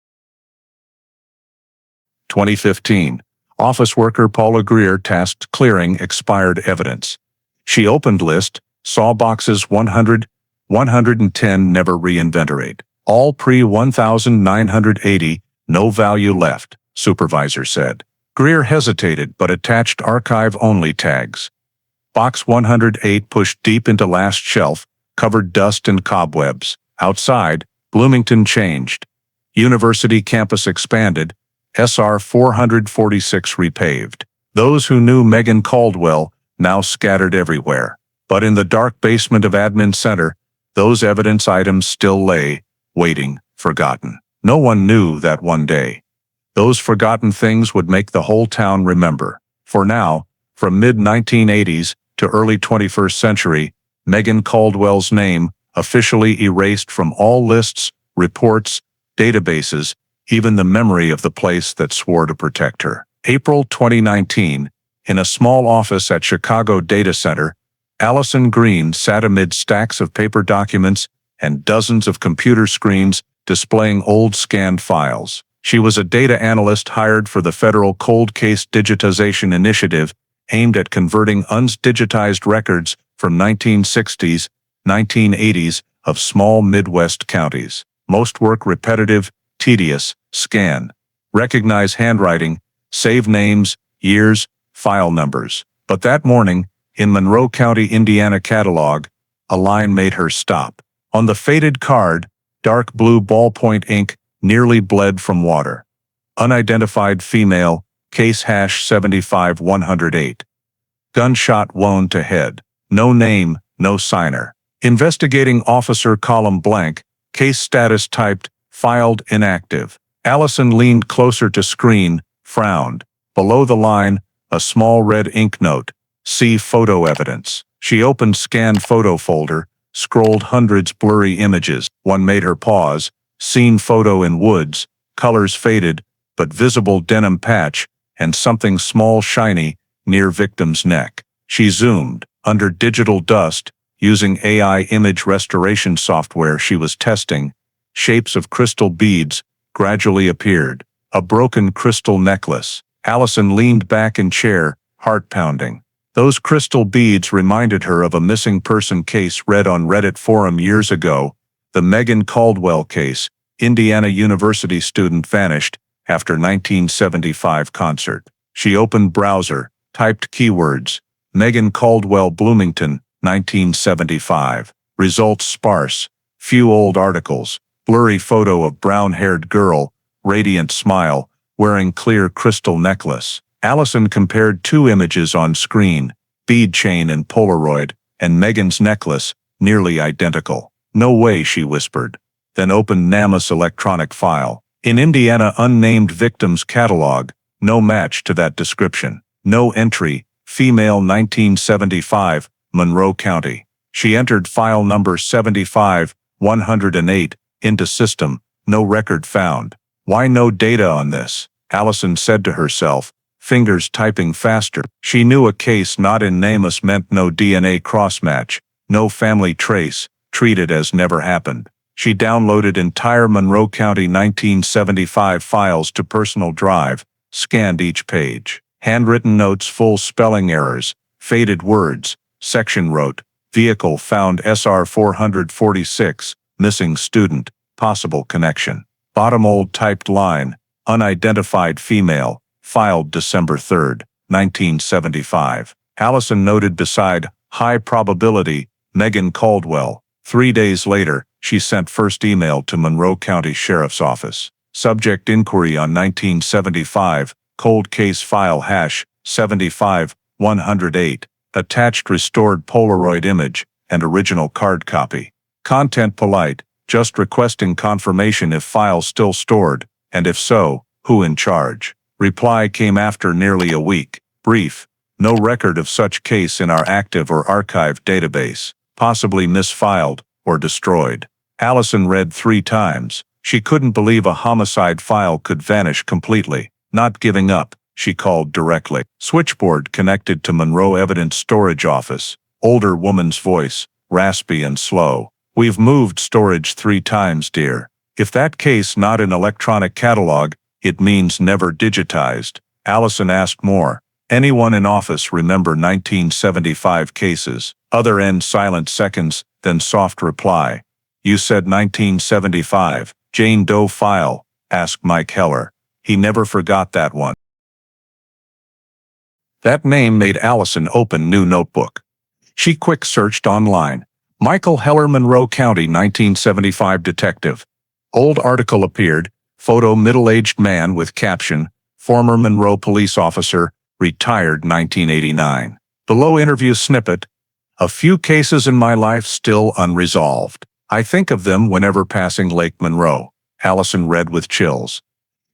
2015. Office worker Paula Greer tasked clearing expired evidence. She opened list, saw boxes 100, 110 never reinventoried. All pre-1980, no value left, supervisor said. Greer hesitated but attached archive-only tags. Box 108 pushed deep into last shelf, covered dust and cobwebs. Outside, Bloomington changed. University campus expanded, SR 446 repaved. Those who knew Megan Caldwell now scattered everywhere. But in the dark basement of Admin Center, those evidence items still lay, waiting, forgotten. No one knew that one day those forgotten things would make the whole town remember. For now, From mid-1980s to early 21st century, Megan Caldwell's name officially erased from all lists, reports, databases, even the memory of the place that swore to protect her. April 2019, in a small office at Chicago Data Center, Allison Green sat amid stacks of paper documents and dozens of computer screens displaying old scanned files. She was a data analyst hired for the federal Cold Case Digitization Initiative aimed at converting undigitized records from 1960s, 1980s of small Midwest counties. Most work repetitive, tedious, scan, recognize handwriting, save names, years, file numbers. But that morning, in Monroe County, Indiana catalog, a line made her stop. On the faded card, dark blue ballpoint ink nearly bled from water. Unidentified female, case hash 75108. Gunshot wound to head. No name, no signer. Investigating officer column blank, case status typed, filed inactive. Allison leaned closer to screen, frowned. Below the line, a small red ink note. See photo evidence. She opened scanned photo folder, scrolled hundreds blurry images. One made her pause. Seen photo in woods, colors faded, but visible denim patch, and something small shiny, near victim's neck. She zoomed. Under digital dust, using AI image restoration software she was testing, shapes of crystal beads gradually appeared. A broken crystal necklace. Allison leaned back in chair, heart pounding. Those crystal beads reminded her of a missing person case read on Reddit forum years ago, the Megan Caldwell case. Indiana University student vanished after 1975 concert. She opened browser, typed keywords, Megan Caldwell Bloomington, 1975. Results sparse, few old articles, blurry photo of brown-haired girl, radiant smile, wearing clear crystal necklace. Allison compared two images on screen, bead chain and Polaroid, and Megan's necklace, nearly identical. No way, she whispered. Then opened NamUs electronic file. In Indiana unnamed victims catalog, no match to that description. No entry, female 1975, Monroe County. She entered file number 75-108 into system, no record found. Why no data on this? Allison said to herself, fingers typing faster. She knew a case not in NamUs meant no DNA crossmatch, no family trace, treated as never happened. She downloaded entire Monroe County 1975 files to personal drive, scanned each page. Handwritten notes full spelling errors, faded words, section wrote, vehicle found SR 446, missing student, possible connection. Bottom old typed line, unidentified female, filed December 3, 1975. Allison noted beside, high probability, Megan Caldwell. 3 days later, she sent first email to Monroe County Sheriff's Office. Subject inquiry on 1975, cold case file hash 75-108. Attached restored Polaroid image and original card copy. Content polite, just requesting confirmation if file still stored, and if so, who in charge. Reply came after nearly a week. Brief, no record of such case in our active or archived database. Possibly misfiled or destroyed. Allison read 3 times. She couldn't believe a homicide file could vanish completely. Not giving up, she called directly. Switchboard connected to Monroe Evidence Storage Office. Older woman's voice, raspy and slow. We've moved storage 3 times, dear. If that case not in electronic catalog, it means never digitized. Allison asked more. Anyone in office remember 1975 cases? Other end silent seconds, then soft reply. You said 1975, Jane Doe file, asked Mike Heller. He never forgot that one. That name made Allison open new notebook. She quick searched online. Michael Heller, Monroe County 1975 detective. Old article appeared, photo middle-aged man with caption, former Monroe police officer, retired 1989. Below interview snippet, a few cases in my life still unresolved. I think of them whenever passing Lake Monroe. Allison read with chills.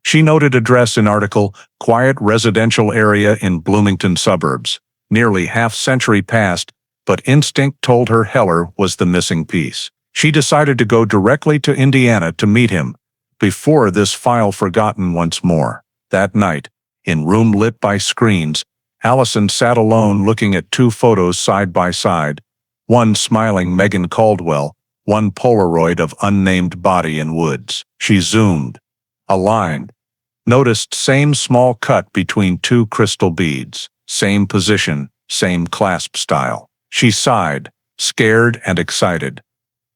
She noted address in article, quiet residential area in Bloomington suburbs. Nearly half-century passed, but instinct told her Heller was the missing piece. She decided to go directly to Indiana to meet him, before this file forgotten once more. That night, in room lit by screens, Allison sat alone looking at two photos side by side, one smiling Megan Caldwell, one Polaroid of unnamed body in woods. She zoomed. A line. Noticed same small cut between two crystal beads, same position, same clasp style. She sighed, scared and excited.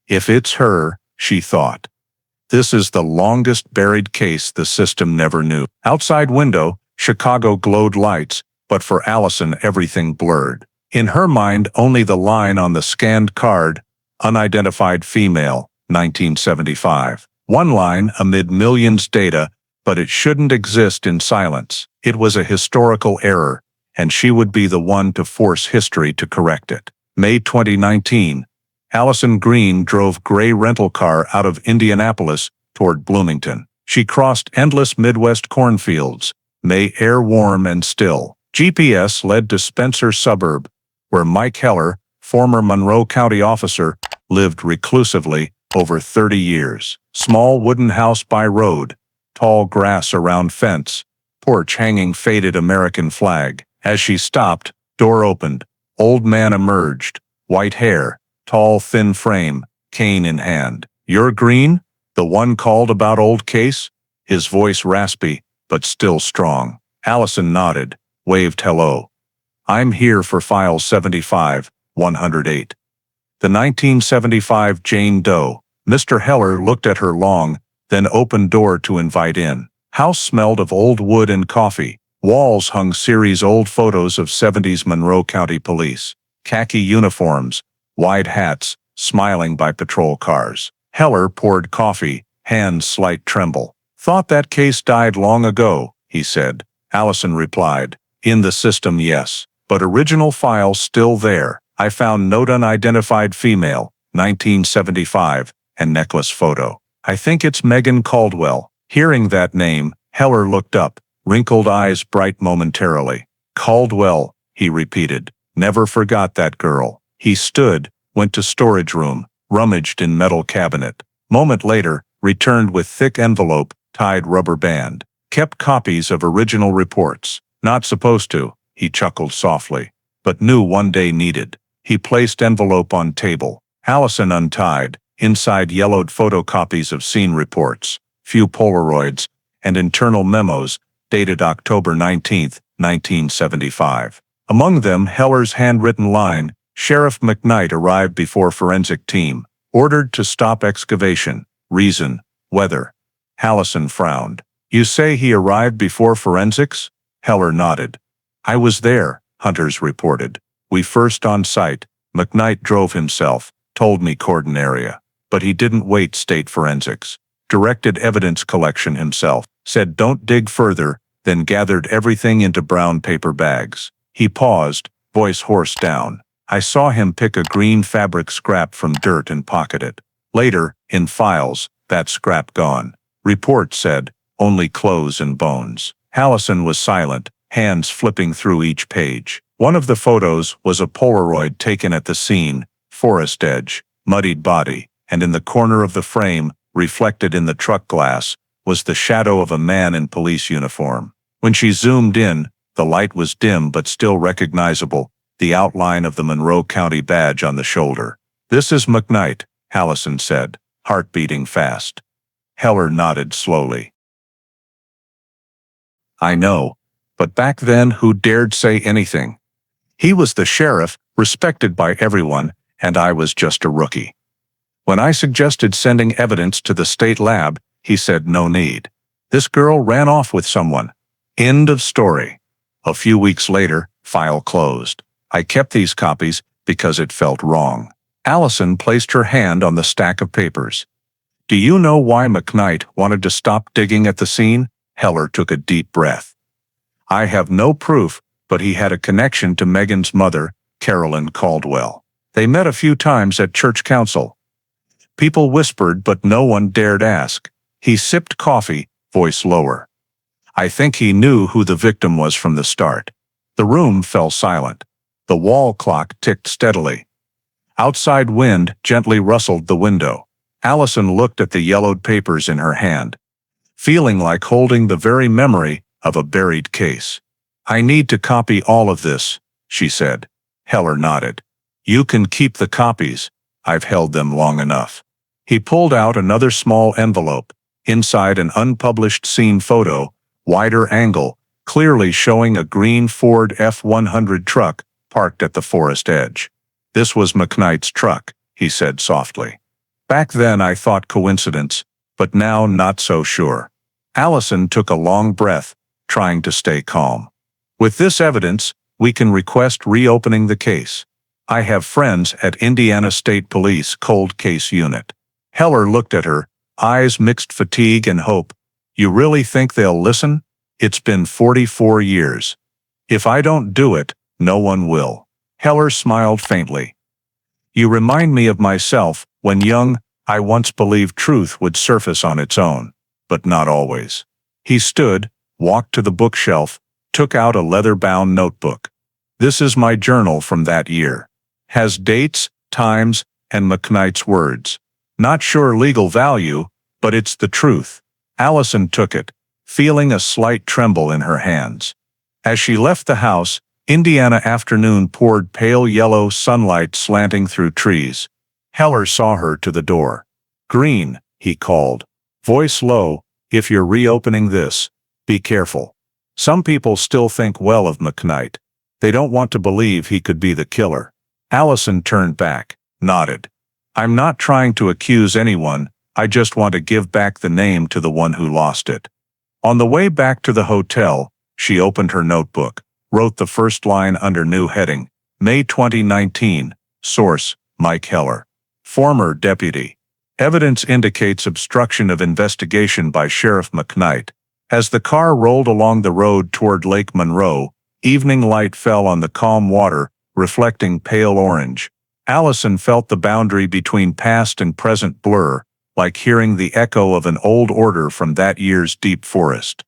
If it's her, she thought. This is the longest buried case the system never knew. Outside window, Chicago glowed lights, but for Allison everything blurred. In her mind only the line on the scanned card, unidentified female, 1975. One line amid millions data, but it shouldn't exist in silence. It was a historical error, and she would be the one to force history to correct it. May 2019. Allison Green drove gray rental car out of Indianapolis toward Bloomington. She crossed endless Midwest cornfields, May air warm and still. GPS led to Spencer suburb, where Mike Heller, former Monroe County officer, lived reclusively over 30 years. Small wooden house by road, tall grass around fence, porch hanging faded American flag. As she stopped, door opened. Old man emerged, white hair, tall thin frame, cane in hand. "You're Green? The one called about old case?" His voice raspy, but still strong. Allison nodded, waved hello. "I'm here for file 75, 108. The 1975 Jane Doe." Mr. Heller looked at her long, then opened door to invite in. House smelled of old wood and coffee. Walls hung series old photos of 70s Monroe County police. Khaki uniforms, wide hats, smiling by patrol cars. Heller poured coffee, hands slight tremble. "Thought that case died long ago," he said. Allison replied, "In the system, yes. But original file still there. I found note unidentified female, 1975, and necklace photo. I think it's Megan Caldwell." Hearing that name, Heller looked up, wrinkled eyes bright momentarily. "Caldwell," he repeated. "Never forgot that girl." He stood, went to storage room, rummaged in metal cabinet. Moment later, returned with thick envelope, tied rubber band. "Kept copies of original reports. Not supposed to," he chuckled softly, "but knew one day needed." He placed envelope on table. Allison untied, inside yellowed photocopies of scene reports, few Polaroids, and internal memos, dated October 19, 1975. Among them Heller's handwritten line, "Sheriff McKnight arrived before forensic team. Ordered to stop excavation. Reason, weather." Allison frowned. "You say he arrived before forensics?" Heller nodded. "I was there," Hunters reported. "We first on site. McKnight drove himself, told me cordon area. But he didn't wait state forensics. Directed evidence collection himself. Said don't dig further, then gathered everything into brown paper bags." He paused, voice hoarse down. "I saw him pick a green fabric scrap from dirt and pocket it. Later, in files, that scrap gone. Report said, only clothes and bones." Allison was silent, hands flipping through each page. One of the photos was a Polaroid taken at the scene, forest edge, muddied body, and in the corner of the frame, reflected in the truck glass, was the shadow of a man in police uniform. When she zoomed in, the light was dim but still recognizable, the outline of the Monroe County badge on the shoulder. "This is McKnight," Allison said, heart beating fast. Heller nodded slowly. "I know, but back then who dared say anything? He was the sheriff, respected by everyone, and I was just a rookie. When I suggested sending evidence to the state lab, he said no need. This girl ran off with someone. End of story." A few weeks later, file closed. "I kept these copies because it felt wrong." Allison placed her hand on the stack of papers. "Do you know why McKnight wanted to stop digging at the scene?" Heller took a deep breath. "I have no proof, but he had a connection to Megan's mother, Carolyn Caldwell. They met a few times at church council. People whispered but no one dared ask." He sipped coffee, voice lower. "I think he knew who the victim was from the start." The room fell silent. The wall clock ticked steadily. Outside wind gently rustled the window. Allison looked at the yellowed papers in her hand, feeling like holding the very memory of a buried case. "I need to copy all of this," she said. Heller nodded. "You can keep the copies. I've held them long enough." He pulled out another small envelope, inside an unpublished scene photo, wider angle, clearly showing a green Ford F-100 truck parked at the forest edge. "This was McKnight's truck," he said softly. "Back then I thought coincidence, but now not so sure." Allison took a long breath, trying to stay calm. "With this evidence, we can request reopening the case. I have friends at Indiana State Police Cold Case Unit." Heller looked at her, eyes mixed fatigue and hope. "You really think they'll listen? It's been 44 years. If I don't do it, no one will." Heller smiled faintly. "You remind me of myself. When young, I once believed truth would surface on its own, but not always." He stood, walked to the bookshelf, took out a leather-bound notebook. "This is my journal from that year. Has dates, times, and McKnight's words. Not sure legal value, but it's the truth." Allison took it, feeling a slight tremble in her hands. As she left the house, Indiana afternoon poured pale yellow sunlight slanting through trees. Heller saw her to the door. "Green," he called, voice low, "if you're reopening this, be careful. Some people still think well of McKnight. They don't want to believe he could be the killer." Allison turned back, nodded. "I'm not trying to accuse anyone, I just want to give back the name to the one who lost it." On the way back to the hotel, she opened her notebook, wrote the first line under new heading, May 2019, source, Mike Heller. Former deputy. Evidence indicates obstruction of investigation by Sheriff McKnight. As the car rolled along the road toward Lake Monroe, evening light fell on the calm water, reflecting pale orange. Allison felt the boundary between past and present blur, like hearing the echo of an old order from that year's deep forest.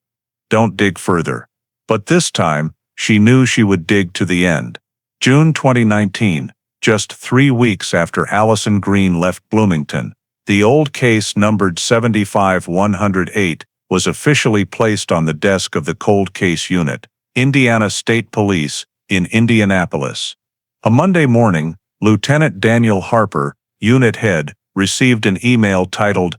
"Don't dig further." But this time, she knew she would dig to the end. June 2019, just 3 weeks after Allison Green left Bloomington, the old case numbered 75108 was officially placed on the desk of the Cold Case Unit, Indiana State Police, in Indianapolis. A Monday morning, Lieutenant Daniel Harper, unit head, received an email titled,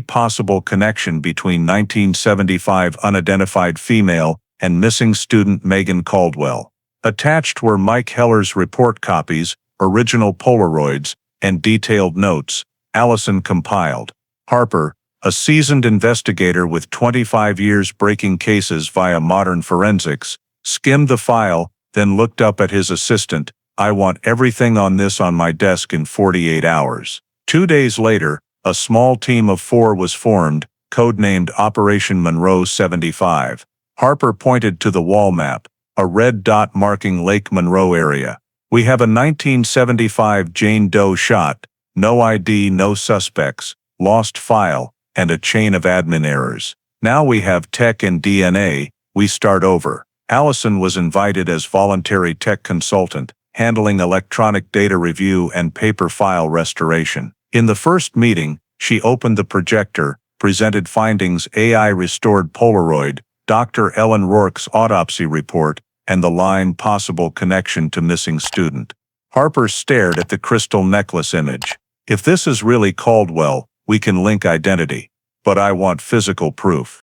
Possible Connection Between 1975 Unidentified Female and Missing Student Megan Caldwell. Attached were Mike Heller's report copies, original Polaroids, and detailed notes. Allison compiled. Harper, a seasoned investigator with 25 years breaking cases via modern forensics, skimmed the file, then looked up at his assistant. "I want everything on this on my desk in 48 hours. 2 days later, a small team of 4 was formed, codenamed Operation Monroe 75. Harper pointed to the wall map, a red dot marking Lake Monroe area. "We have a 1975 Jane Doe shot, no ID, no suspects, lost file, and a chain of admin errors. Now we have tech and DNA, we start over." Allison was invited as voluntary tech consultant, handling electronic data review and paper file restoration. In the first meeting, she opened the projector, presented findings: AI-restored Polaroid, Dr. Ellen Rourke's autopsy report, and the line "possible connection to missing student." Harper stared at the crystal necklace image. "If this is really Caldwell, we can link identity. But I want physical proof."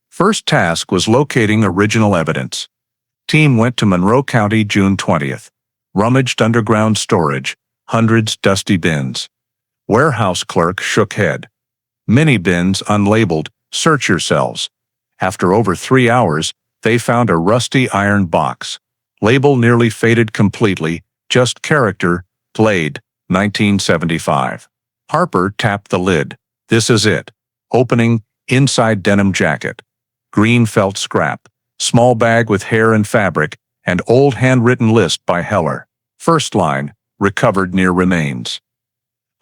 First task was locating original evidence. Team went to Monroe County June 20th. Rummaged underground storage, hundreds dusty bins. Warehouse clerk shook head. "Mini bins unlabeled, search yourselves." After over 3 hours, they found a rusty iron box. Label nearly faded completely, just character, Glade, 1975. Harper tapped the lid. "This is it." Opening, inside denim jacket. Green felt scrap. Small bag with hair and fabric, and old handwritten list by Heller. First line, recovered near remains.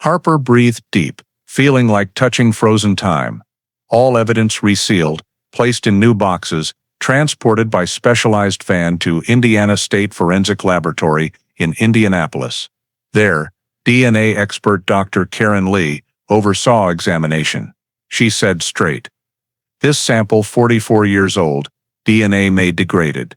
Harper breathed deep, feeling like touching frozen time. All evidence resealed, placed in new boxes, transported by specialized van to Indiana State Forensic Laboratory in Indianapolis. There, DNA expert Dr. Karen Lee oversaw examination. She said straight, "This sample, 44 years old, DNA may degraded.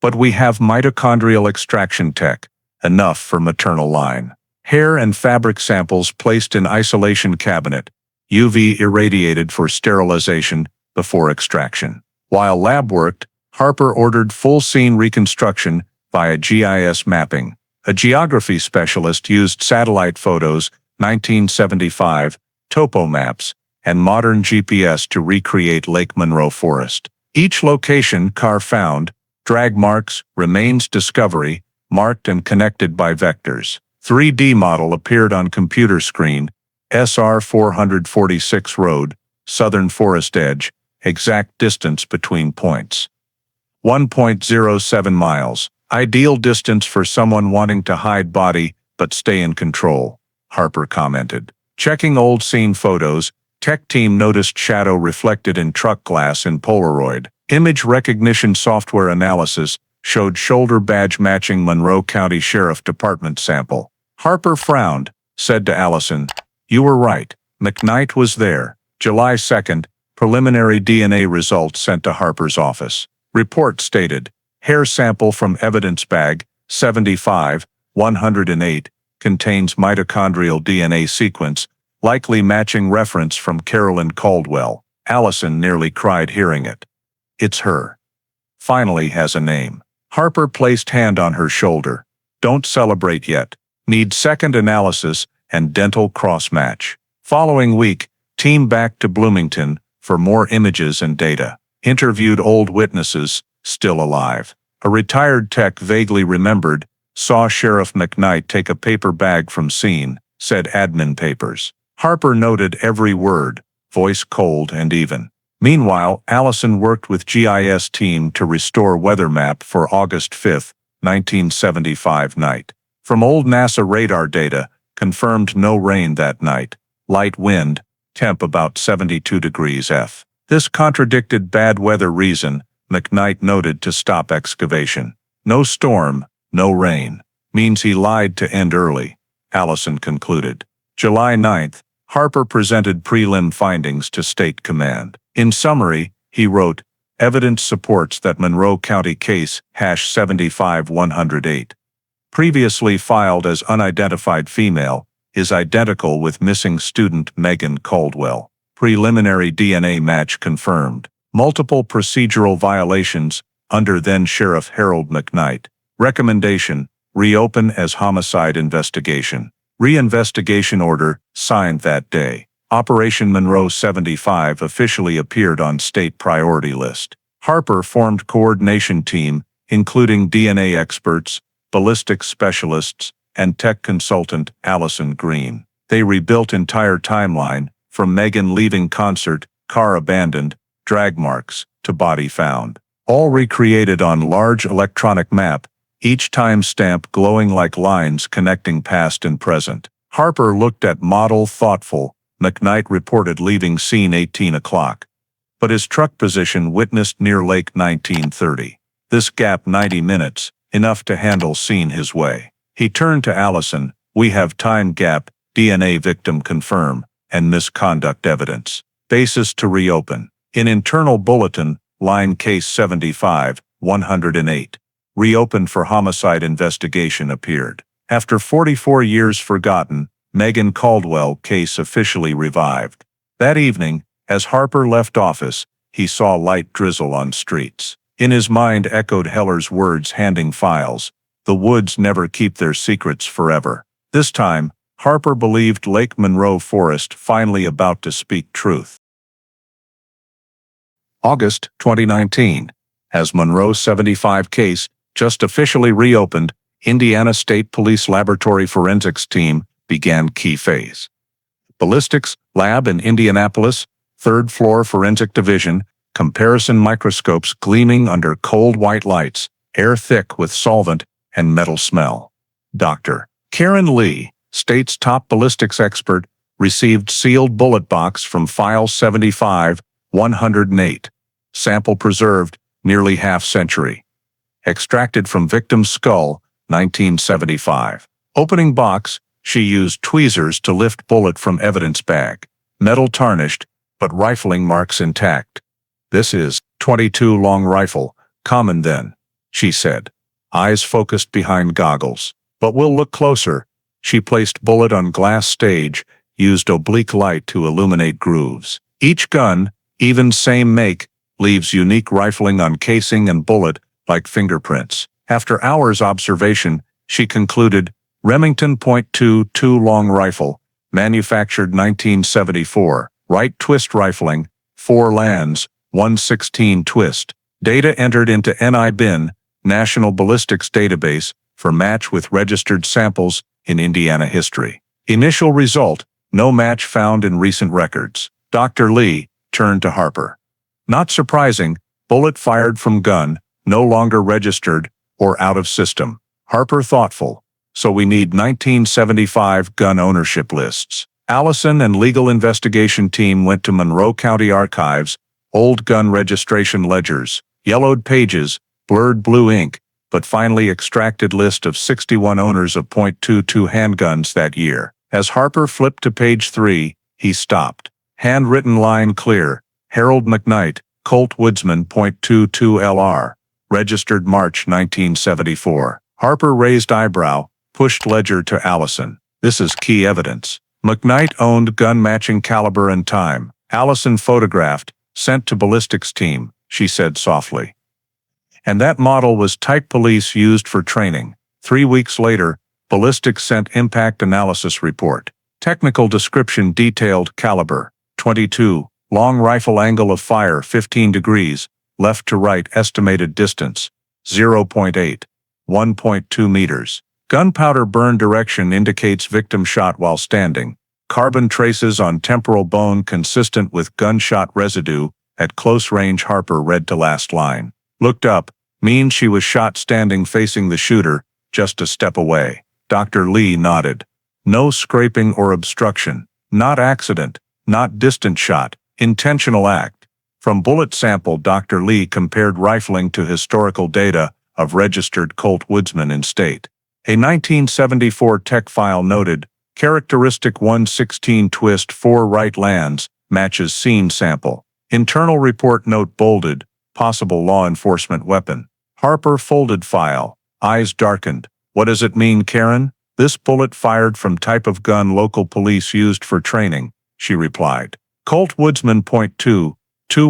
But we have mitochondrial extraction tech, enough for maternal line. Hair and fabric samples placed in isolation cabinet, UV irradiated for sterilization before extraction." While lab worked, Harper ordered full scene reconstruction via GIS mapping. A geography specialist used satellite photos, 1975, topo maps, and modern GPS to recreate Lake Monroe Forest. Each location car found, drag marks, remains discovery, marked and connected by vectors. 3D model appeared on computer screen, SR 446 Road, Southern Forest Edge, exact distance between points. 1.07 miles, ideal distance for someone wanting to hide body but stay in control, Harper commented. Checking old scene photos, tech team noticed shadow reflected in truck glass in Polaroid. Image recognition software analysis showed shoulder badge matching Monroe County Sheriff Department sample. Harper frowned, said to Allison, "You were right. McKnight was there." July 2nd, preliminary DNA results sent to Harper's office. Report stated, hair sample from evidence bag, 75-108, contains mitochondrial DNA sequence, likely matching reference from Megan Caldwell. Allison nearly cried hearing it. It's her. Finally has a name. Harper placed hand on her shoulder. Don't celebrate yet. Need second analysis and dental cross-match. Following week, team back to Bloomington for more images and data. Interviewed old witnesses, still alive. A retired tech vaguely remembered, saw Sheriff McKnight take a paper bag from scene, said admin papers. Harper noted every word, voice cold and even. Meanwhile, Allison worked with GIS team to restore weather map for August 5, 1975 night. From old NASA radar data, confirmed no rain that night. Light wind, temp about 72 degrees F. This contradicted bad weather reason, McKnight noted to stop excavation. No storm, no rain. Means he lied to end early, Allison concluded. July 9th, Harper presented prelim findings to State Command. In summary, he wrote, evidence supports that Monroe County case #75108, previously filed as unidentified female, is identical with missing student Megan Caldwell. Preliminary DNA match confirmed. Multiple procedural violations under then Sheriff Harold McKnight. Recommendation, reopen as homicide investigation. Reinvestigation order, signed that day. Operation Monroe 75 officially appeared on state priority list. Harper formed coordination team, including DNA experts, ballistics specialists, and tech consultant Allison Green. They rebuilt entire timeline, from Megan leaving concert, car abandoned, drag marks, to body found. All recreated on large electronic map, each time stamp glowing like lines connecting past and present. Harper looked at model thoughtful. McKnight reported leaving scene 18 o'clock. But his truck position witnessed near Lake 1930. This gap 90 minutes, enough to handle scene his way. He turned to Allison, we have time gap, DNA victim confirm, and misconduct evidence. Basis to reopen. In internal bulletin, line case 75-108. Reopened for homicide investigation appeared. After 44 years forgotten, Megan Caldwell case officially revived. That evening, as Harper left office, he saw light drizzle on streets. In his mind echoed Heller's words handing files. The woods never keep their secrets forever. This time, Harper believed Lake Monroe Forest finally about to speak truth. August 2019. As Monroe 75 case just officially reopened, Indiana State Police Laboratory Forensics Team began key phase. Ballistics Lab in Indianapolis, 3rd floor Forensic Division, comparison microscopes gleaming under cold white lights, air thick with solvent and metal smell. Dr. Karen Lee, state's top ballistics expert, received sealed bullet box from file 75-108. Sample preserved, nearly half-century. Extracted from victim's skull, 1975. Opening box, she used tweezers to lift bullet from evidence bag. Metal tarnished, but rifling marks intact. This is .22 long rifle, common then, she said. Eyes focused behind goggles. But we'll look closer. She placed bullet on glass stage, used oblique light to illuminate grooves. Each gun, even same make, leaves unique rifling on casing and bullet, like fingerprints. After hours observation, she concluded, Remington .22 long rifle, manufactured 1974, right twist rifling, 4 lands, 116 twist. Data entered into NI-BIN, National Ballistics Database, for match with registered samples in Indiana history. Initial result, no match found in recent records. Dr. Lee turned to Harper. Not surprising, bullet fired from gun, no longer registered or out of system. Harper thoughtful. So we need 1975 gun ownership lists. Allison and legal investigation team went to Monroe County Archives, old gun registration ledgers, yellowed pages, blurred blue ink, but finally extracted list of 61 owners of .22 handguns that year. As Harper flipped to page 3, he stopped. Handwritten line clear, Harold McKnight, Colt Woodsman .22 LR, registered March 1974. Harper raised eyebrow, pushed ledger to Allison. This is key evidence. McKnight owned gun matching caliber and time. Allison photographed, sent to ballistics team, she said softly. And that model was type police used for training. 3 weeks later, ballistics sent impact analysis report. Technical description detailed caliber, .22, long rifle angle of fire 15 degrees, left to right estimated distance, 0.8, 1.2 meters. Gunpowder burn direction indicates victim shot while standing. Carbon traces on temporal bone consistent with gunshot residue at close range. Harper read to last line. Looked up, means she was shot standing facing the shooter, just a step away. Dr. Lee nodded. No scraping or obstruction. Not accident. Not distant shot. Intentional act. From bullet sample, Dr. Lee compared rifling to historical data of registered Colt Woodsman in state. A 1974 tech file noted, characteristic 116 twist 4 right lands, matches scene sample. Internal report note bolded, possible law enforcement weapon. Harper folded file, eyes darkened. What does it mean, Karen? This bullet fired from type of gun local police used for training, she replied. Colt Woodsman .22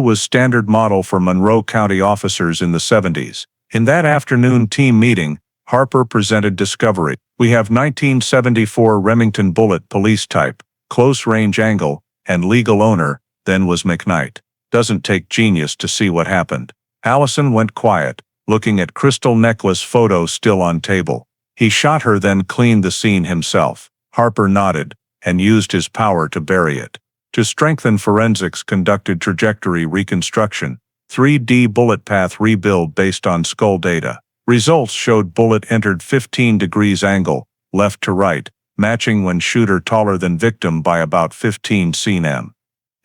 was standard model for Monroe County officers in the 70s. In that afternoon team meeting, Harper presented discovery. We have 1974 Remington bullet police type, close range angle, and legal owner, then was McKnight. Doesn't take genius to see what happened. Allison went quiet, looking at crystal necklace photo still on table. He shot her then cleaned the scene himself. Harper nodded, and used his power to bury it. To strengthen forensics conducted trajectory reconstruction, 3D bullet path rebuild based on skull data. Results showed bullet entered 15 degrees angle, left to right, matching when shooter taller than victim by about 15 cm.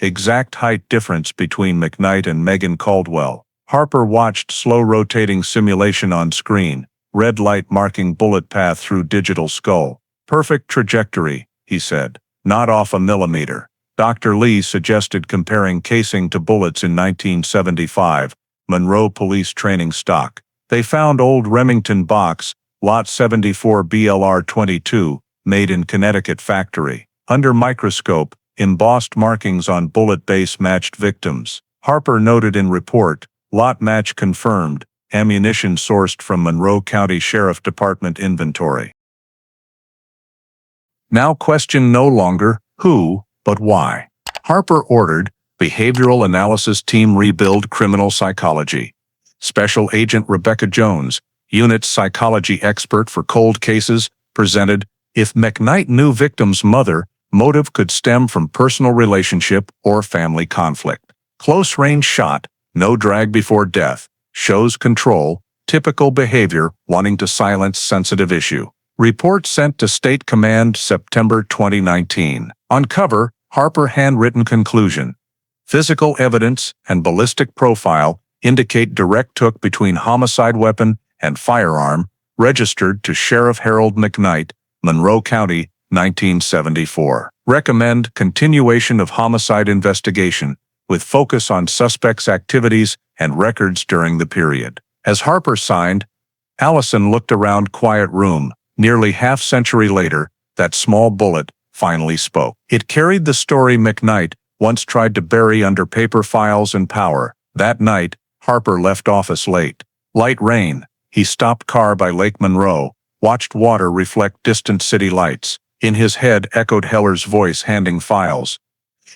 Exact height difference between McKnight and Megan Caldwell. Harper watched slow rotating simulation on screen, red light marking bullet path through digital skull. Perfect trajectory, he said, not off a millimeter. Dr. Lee suggested comparing casing to bullets in 1975, Monroe Police Training stock. They found old Remington box, Lot 74 BLR 22, made in Connecticut factory. Under microscope, embossed markings on bullet base matched victims. Harper noted in report, lot match confirmed, ammunition sourced from Monroe County Sheriff Department inventory. Now question no longer who, but why. Harper ordered, behavioral analysis team rebuild criminal psychology. Special Agent Rebecca Jones, unit psychology expert for cold cases, presented, if McKnight knew victim's mother, motive could stem from personal relationship or family conflict. Close range shot, no drag before death, shows control, typical behavior, wanting to silence sensitive issue. Report sent to State Command September 2019. On cover, Harper handwritten conclusion. Physical evidence and ballistic profile indicate direct took between homicide weapon and firearm, registered to Sheriff Harold McKnight, Monroe County, 1974. Recommend continuation of homicide investigation, with focus on suspects' activities and records during the period. As Harper signed, Allison looked around quiet room. Nearly half-century later, that small bullet finally spoke. It carried the story McKnight once tried to bury under paper files and power. That night, Harper left office late. Light rain. He stopped car by Lake Monroe, watched water reflect distant city lights. In his head echoed Heller's voice handing files.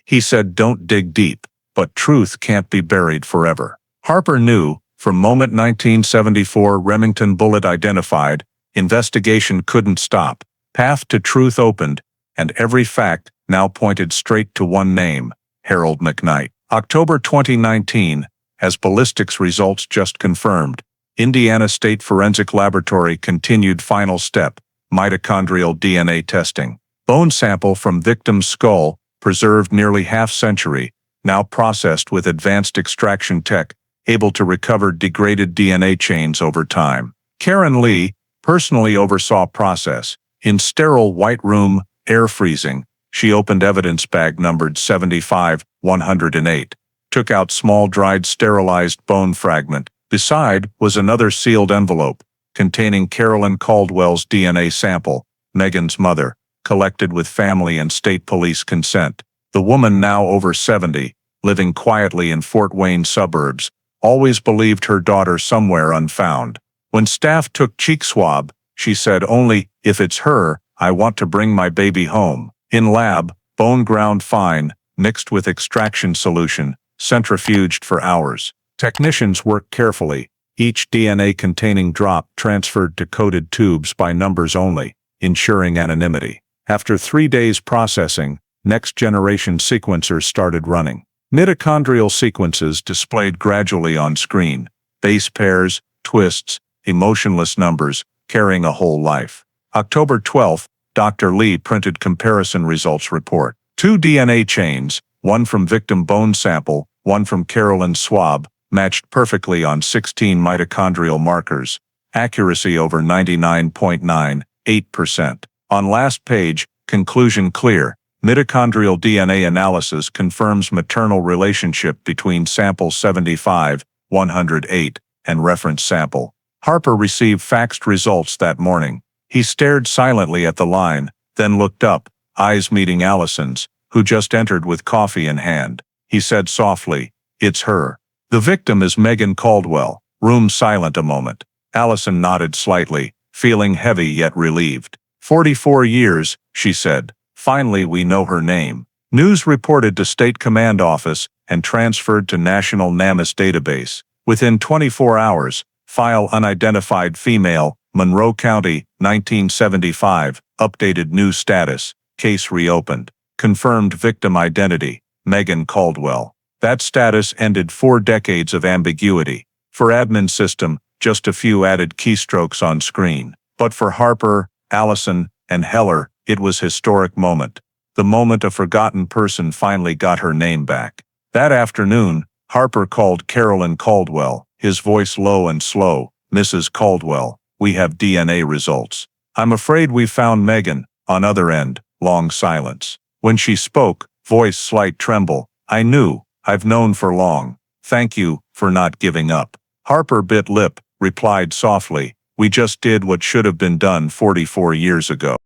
He said, "Don't dig deep, but truth can't be buried forever." Harper knew, from moment 1974 Remington bullet identified, investigation couldn't stop. Path to truth opened, and every fact now pointed straight to one name, Harold McKnight. October 2019, as ballistics results just confirmed, Indiana State Forensic Laboratory continued final step, mitochondrial DNA testing. Bone sample from victim's skull, preserved nearly half-century, now processed with advanced extraction tech, able to recover degraded DNA chains over time. Karen Lee personally oversaw process. In sterile white room, air freezing, she opened evidence bag numbered 75-108, took out small dried sterilized bone fragment. Beside was another sealed envelope, containing Carolyn Caldwell's DNA sample, Megan's mother, collected with family and state police consent. The woman, now over 70, living quietly in Fort Wayne suburbs, always believed her daughter somewhere unfound. When staff took cheek swab, she said, "Only if it's her, I want to bring my baby home." In lab, bone ground fine, mixed with extraction solution, centrifuged for hours. Technicians worked carefully, each DNA-containing drop transferred to coded tubes by numbers only, ensuring anonymity. After 3 days processing, next-generation sequencers started running. Mitochondrial sequences displayed gradually on screen, base pairs, twists, emotionless numbers, carrying a whole life. October 12, Dr. Lee printed comparison results report. 2 DNA chains, one from victim bone sample, one from Carolyn's swab, matched perfectly on 16 mitochondrial markers, accuracy over 99.98%. On last page, conclusion clear. Mitochondrial DNA analysis confirms maternal relationship between sample 75-108 and reference sample. Harper received faxed results that morning. He stared silently at the line, then looked up, eyes meeting Allison's, who just entered with coffee in hand. He said softly, "It's her. The victim is Megan Caldwell." Room silent a moment. Allison nodded slightly, feeling heavy yet relieved. 44 years, she said. "Finally we know her name." News reported to State Command Office and transferred to National NamUs database. Within 24 hours, file unidentified female, Monroe County, 1975, updated new status, case reopened. Confirmed victim identity, Megan Caldwell. That status ended 4 decades of ambiguity. For admin system, just a few added keystrokes on screen. But for Harper, Allison, and Heller, it was historic moment. The moment a forgotten person finally got her name back. That afternoon, Harper called Carolyn Caldwell, his voice low and slow. "Mrs. Caldwell, we have DNA results." "I'm afraid we found Megan." On other end, long silence. When she spoke, voice slight tremble. "I knew. I've known for long. Thank you for not giving up." Harper bit lip, replied softly, "We just did what should have been done 44 years ago."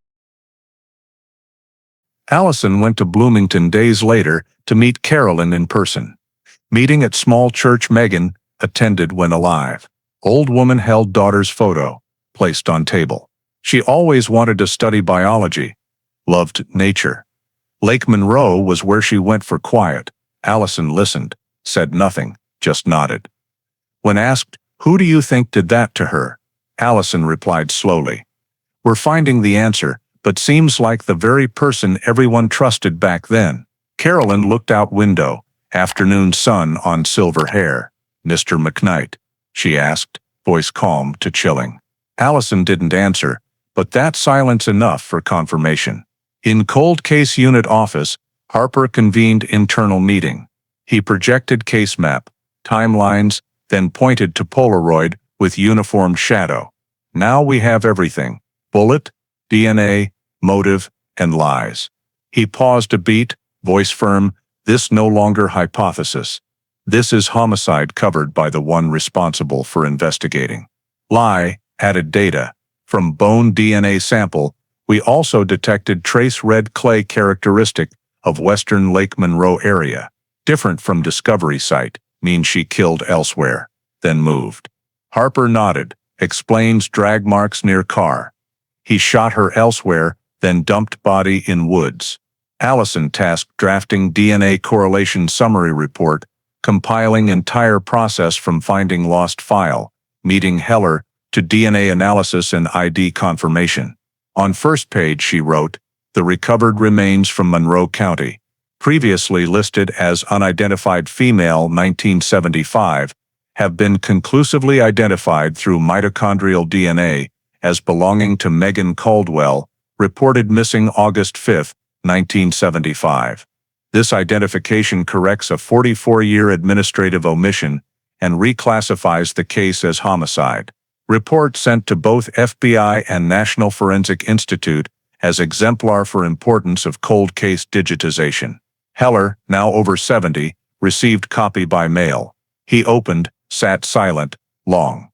Allison went to Bloomington days later to meet Carolyn in person. Meeting at small church. Megan attended when alive. Old woman held daughter's photo, placed on table. She always wanted to study biology. Loved nature. Lake Monroe was where she went for quiet. Allison listened, said nothing, just nodded. When asked, "Who do you think did that to her?" Allison replied slowly, "We're finding the answer, but seems like the very person everyone trusted back then." Carolyn looked out window, afternoon sun on silver hair. "Mr. McKnight?" she asked, voice calm to chilling. Allison didn't answer, but that silence enough for confirmation. In cold case unit office, Harper convened internal meeting. He projected case map, timelines, then pointed to Polaroid with uniformed shadow. Now we have everything: bullet, DNA, motive, and lies. He paused a beat, voice firm. This no longer hypothesis. This is homicide covered by the one responsible for investigating. Lie, added data. From bone DNA sample, we also detected trace red clay characteristic of western Lake Monroe area. Different from discovery site, means she killed elsewhere, then moved. Harper nodded, explains drag marks near car. He shot her elsewhere, then dumped body in woods. Allison tasked drafting DNA correlation summary report, compiling entire process from finding lost file, meeting Heller, to DNA analysis and ID confirmation. On first page she wrote, the recovered remains from Monroe County, previously listed as unidentified female 1975, have been conclusively identified through mitochondrial DNA as belonging to Megan Caldwell, reported missing August 5, 1975. This identification corrects a 44-year administrative omission and reclassifies the case as homicide. Report sent to both FBI and National Forensic Institute as exemplar for importance of cold case digitization. Heller, now over 70, received copy by mail. He opened, sat silent, long.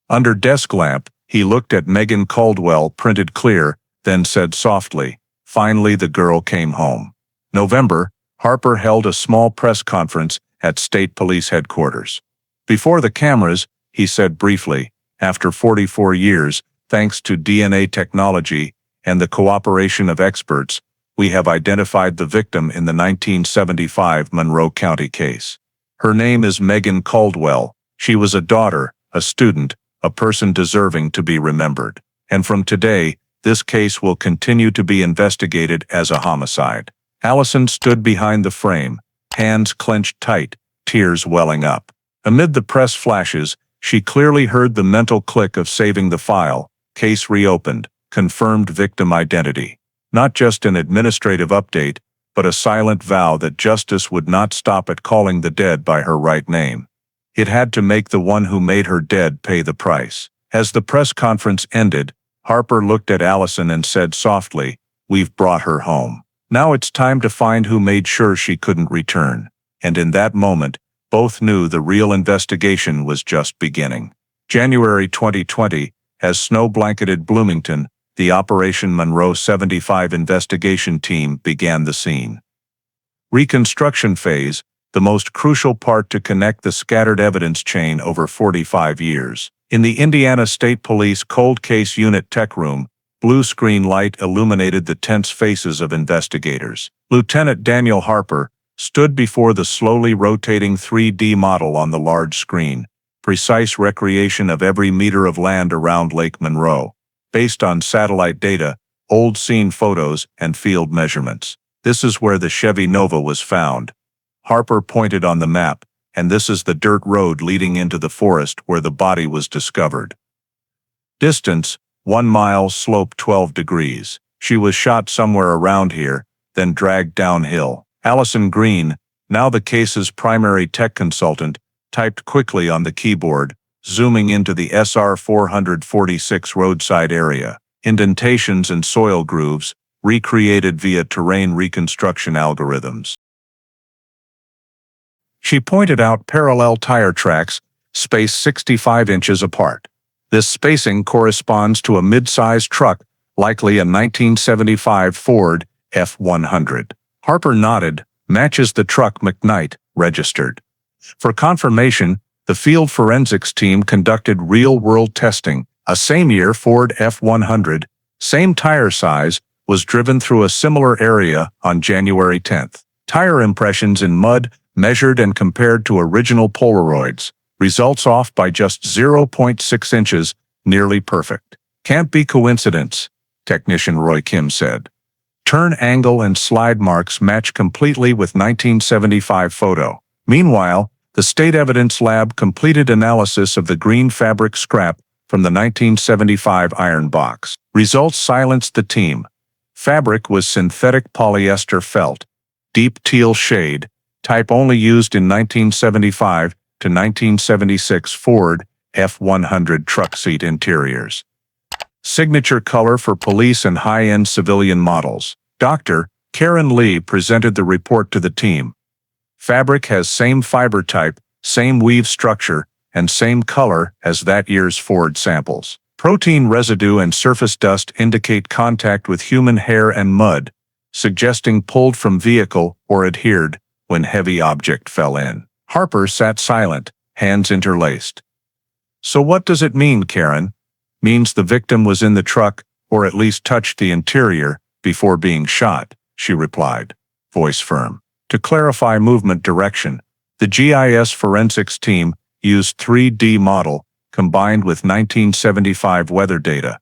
Under desk lamp, he looked at Megan Caldwell printed clear, then said softly, finally the girl came home. November, Harper held a small press conference at State Police Headquarters. Before the cameras, he said briefly, after 44 years, thanks to DNA technology and the cooperation of experts, we have identified the victim in the 1975 Monroe County case. Her name is Megan Caldwell. She was a daughter, a student, a person deserving to be remembered. And from today, this case will continue to be investigated as a homicide. Allison stood behind the frame, hands clenched tight, tears welling up. Amid the press flashes, she clearly heard the mental click of saving the file, case reopened, confirmed victim identity. Not just an administrative update, but a silent vow that justice would not stop at calling the dead by her right name. It had to make the one who made her dead pay the price. As the press conference ended, Harper looked at Allison and said softly, "We've brought her home. Now it's time to find who made sure she couldn't return." And in that moment, both knew the real investigation was just beginning. January 2020, as snow blanketed Bloomington, the Operation Monroe 75 investigation team began the scene. Reconstruction phase, the most crucial part to connect the scattered evidence chain over 45 years. In the Indiana State Police Cold Case Unit tech room, blue screen light illuminated the tense faces of investigators. Lieutenant Daniel Harper stood before the slowly rotating 3D model on the large screen, precise recreation of every meter of land around Lake Monroe, based on satellite data, old scene photos, and field measurements. This is where the Chevy Nova was found. Harper pointed on the map, and this is the dirt road leading into the forest where the body was discovered. Distance, 1 mile, slope 12 degrees. She was shot somewhere around here, then dragged downhill. Allison Green, now the case's primary tech consultant, typed quickly on the keyboard, zooming into the SR 446 roadside area. Indentations and soil grooves, recreated via terrain reconstruction algorithms. She pointed out parallel tire tracks, spaced 65 inches apart. This spacing corresponds to a mid-sized truck, likely a 1975 Ford F-100. Harper nodded, matches the truck McKnight, registered. For confirmation, the field forensics team conducted real-world testing. A same-year Ford F-100, same tire size, was driven through a similar area on January 10th. Tire impressions in mud, measured and compared to original Polaroids. Results off by just 0.6 inches, nearly perfect. Can't be coincidence, technician Roy Kim said. Turn angle and slide marks match completely with 1975 photo. Meanwhile, the State Evidence Lab completed analysis of the green fabric scrap from the 1975 iron box. Results silenced the team. Fabric was synthetic polyester felt, deep teal shade, type only used in 1975, to 1976 Ford F-100 truck seat interiors. Signature color for police and high-end civilian models. Dr. Karen Lee presented the report to the team. Fabric has same fiber type, same weave structure, and same color as that year's Ford samples. Protein residue and surface dust indicate contact with human hair and mud, suggesting pulled from vehicle or adhered when heavy object fell in. Harper sat silent, hands interlaced. So what does it mean, Karen? Means the victim was in the truck, or at least touched the interior, before being shot, she replied, voice firm. To clarify movement direction, the GIS forensics team used 3D model combined with 1975 weather data,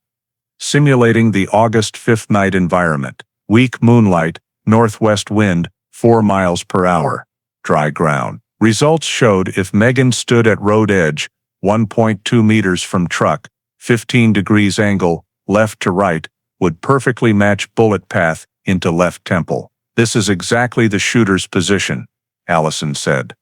simulating the August 5th night environment. Weak moonlight, northwest wind, 4 miles per hour, dry ground. Results showed if Megan stood at road edge, 1.2 meters from truck, 15 degrees angle, left to right, would perfectly match bullet path into left temple. This is exactly the shooter's position, Allison said.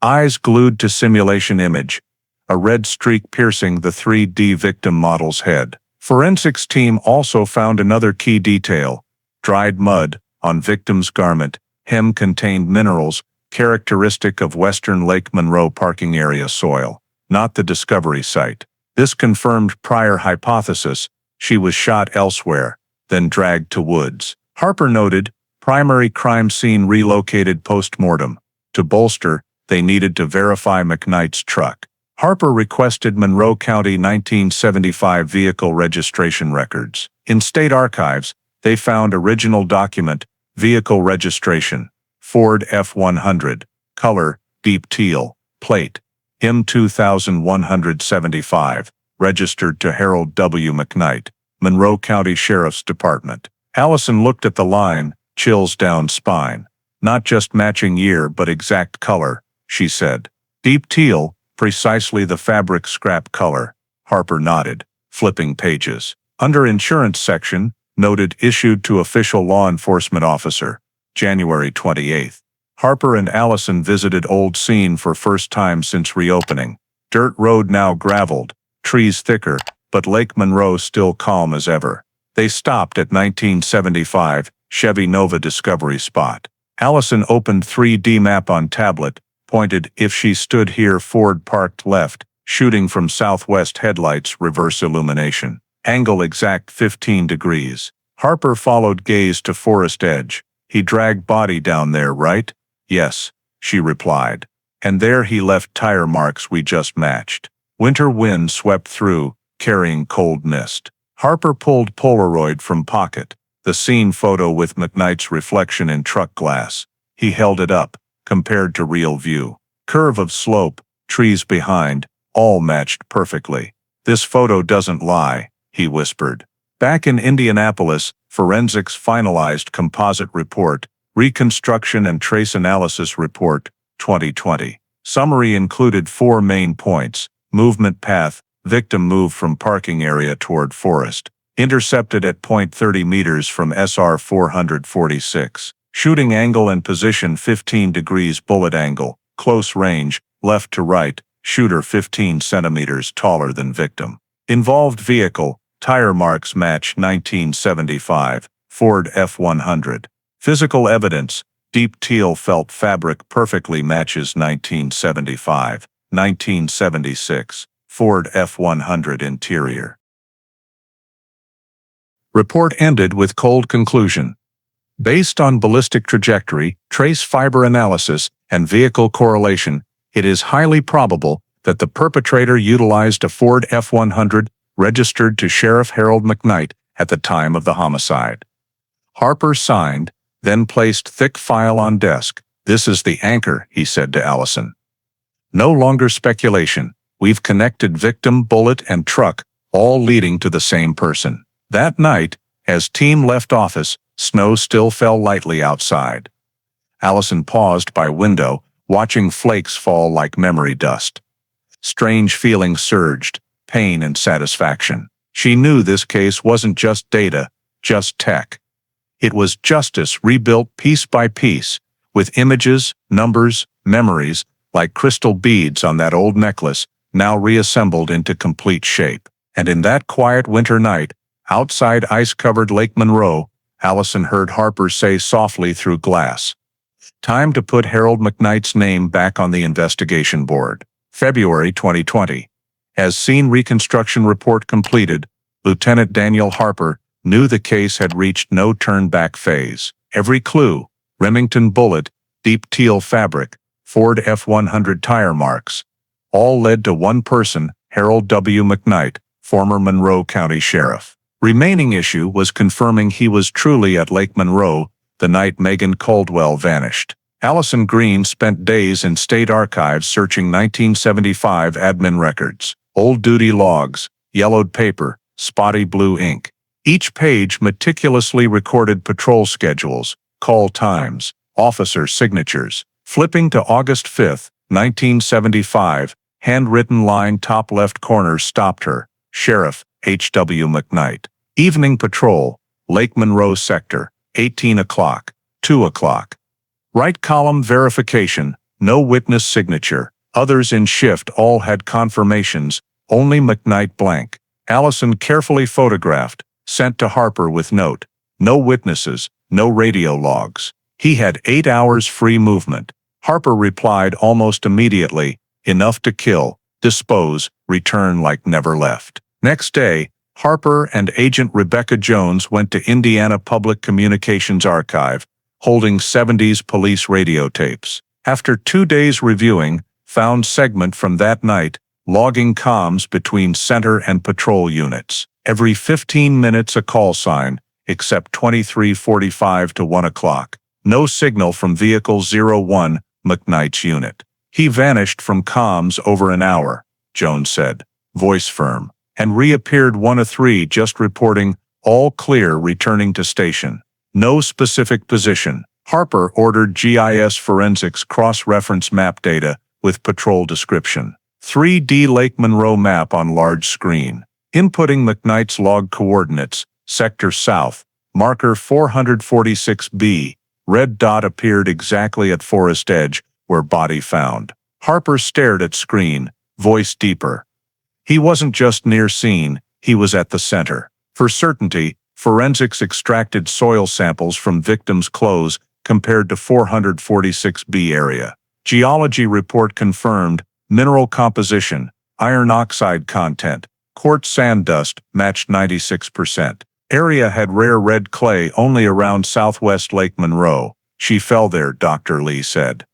Eyes glued to simulation image, a red streak piercing the 3D victim model's head. Forensics team also found another key detail. Dried mud on victim's garment, hem contained minerals, characteristic of western Lake Monroe parking area soil, not the discovery site. This confirmed prior hypothesis, she was shot elsewhere, then dragged to woods. Harper noted, primary crime scene relocated post-mortem. To bolster, they needed to verify McKnight's truck. Harper requested Monroe County 1975 vehicle registration records. In state archives, they found original document, vehicle registration, Ford F-100, color, deep teal, plate, M2175, registered to Harold W. McKnight, Monroe County Sheriff's Department. Allison looked at the line, chills down spine. Not just matching year but exact color, she said. Deep teal, precisely the fabric scrap color. Harper nodded, flipping pages. Under insurance section, noted issued to official law enforcement officer, January 28. Harper and Allison visited old scene for first time since reopening. Dirt road now graveled, trees thicker, but Lake Monroe still calm as ever. They stopped at 1975 Chevy Nova discovery spot. Allison opened 3D map on tablet, pointed if she stood here Ford parked left, shooting from southwest headlights reverse illumination. Angle exact 15 degrees. Harper followed gaze to forest edge. He dragged body down there, right? Yes, she replied. And there he left tire marks we just matched. Winter wind swept through, carrying cold mist. Harper pulled Polaroid from pocket, the scene photo with McKnight's reflection in truck glass. He held it up, compared to real view. Curve of slope, trees behind, all matched perfectly. This photo doesn't lie, he whispered. Back in Indianapolis, forensics finalized composite report, reconstruction and trace analysis report, 2020. Summary included 4 main points: movement path, victim moved from parking area toward forest, intercepted at point 30 meters from SR 446, shooting angle and position 15 degrees bullet angle, close range, left to right, shooter 15 centimeters taller than victim. Involved vehicle, tire marks match 1975, Ford F-100. Physical evidence, deep teal felt fabric perfectly matches 1975, 1976, Ford F-100 interior. Report ended with cold conclusion. Based on ballistic trajectory, trace fiber analysis, and vehicle correlation, it is highly probable that the perpetrator utilized a Ford F-100 registered to Sheriff Harold McKnight at the time of the homicide. Harper signed, then placed thick file on desk. This is the anchor, he said to Allison. No longer speculation. We've connected victim, bullet, and truck, all leading to the same person. That night, as team left office, snow still fell lightly outside. Allison paused by window, watching flakes fall like memory dust. Strange feelings surged, pain and satisfaction. She knew this case wasn't just data, just tech. It was justice rebuilt piece by piece, with images, numbers, memories, like crystal beads on that old necklace, now reassembled into complete shape. And in that quiet winter night, outside ice-covered Lake Monroe, Allison heard Harper say softly through glass, "Time to put Harold McKnight's name back on the investigation board." February 2020. As scene reconstruction report completed, Lieutenant Daniel Harper knew the case had reached no turn-back phase. Every clue, Remington bullet, deep teal fabric, Ford F-100 tire marks, all led to one person, Harold W. McKnight, former Monroe County Sheriff. Remaining issue was confirming he was truly at Lake Monroe the night Megan Caldwell vanished. Allison Green spent days in state archives searching 1975 admin records, old duty logs, yellowed paper, spotty blue ink. Each page meticulously recorded patrol schedules, call times, officer signatures. Flipping to August 5, 1975, handwritten line top left corner stopped her, Sheriff H.W. McKnight. Evening patrol, Lake Monroe sector, 18 o'clock, 2 o'clock. Right column verification, no witness signature. Others in shift all had confirmations, only McKnight blank. Allison carefully photographed, sent to Harper with note. No witnesses, no radio logs. He had 8 hours free movement. Harper replied almost immediately, "Enough to kill, dispose, return like never left." Next day, Harper and Agent Rebecca Jones went to Indiana Public Communications Archive, holding 70s police radio tapes. After 2 days reviewing, found segment from that night, logging comms between center and patrol units. Every 15 minutes a call sign, except 23:45 to 1 o'clock. No signal from Vehicle 01, McKnight's unit. "He vanished from comms over an hour," Jones said, voice firm, and reappeared 1-3 just reporting, "all clear returning to station." No specific position. Harper ordered GIS forensics cross-reference map data with patrol description. 3D Lake Monroe map on large screen. Inputting McKnight's log coordinates, sector south, marker 446B, red dot appeared exactly at forest edge, where body found. Harper stared at screen, voice deeper. He wasn't just near scene, he was at the center. For certainty, forensics extracted soil samples from victims' clothes compared to 446B area. Geology report confirmed, mineral composition, iron oxide content, quartz sand dust matched 96%. Area had rare red clay only around southwest Lake Monroe. "She fell there," Dr. Lee said.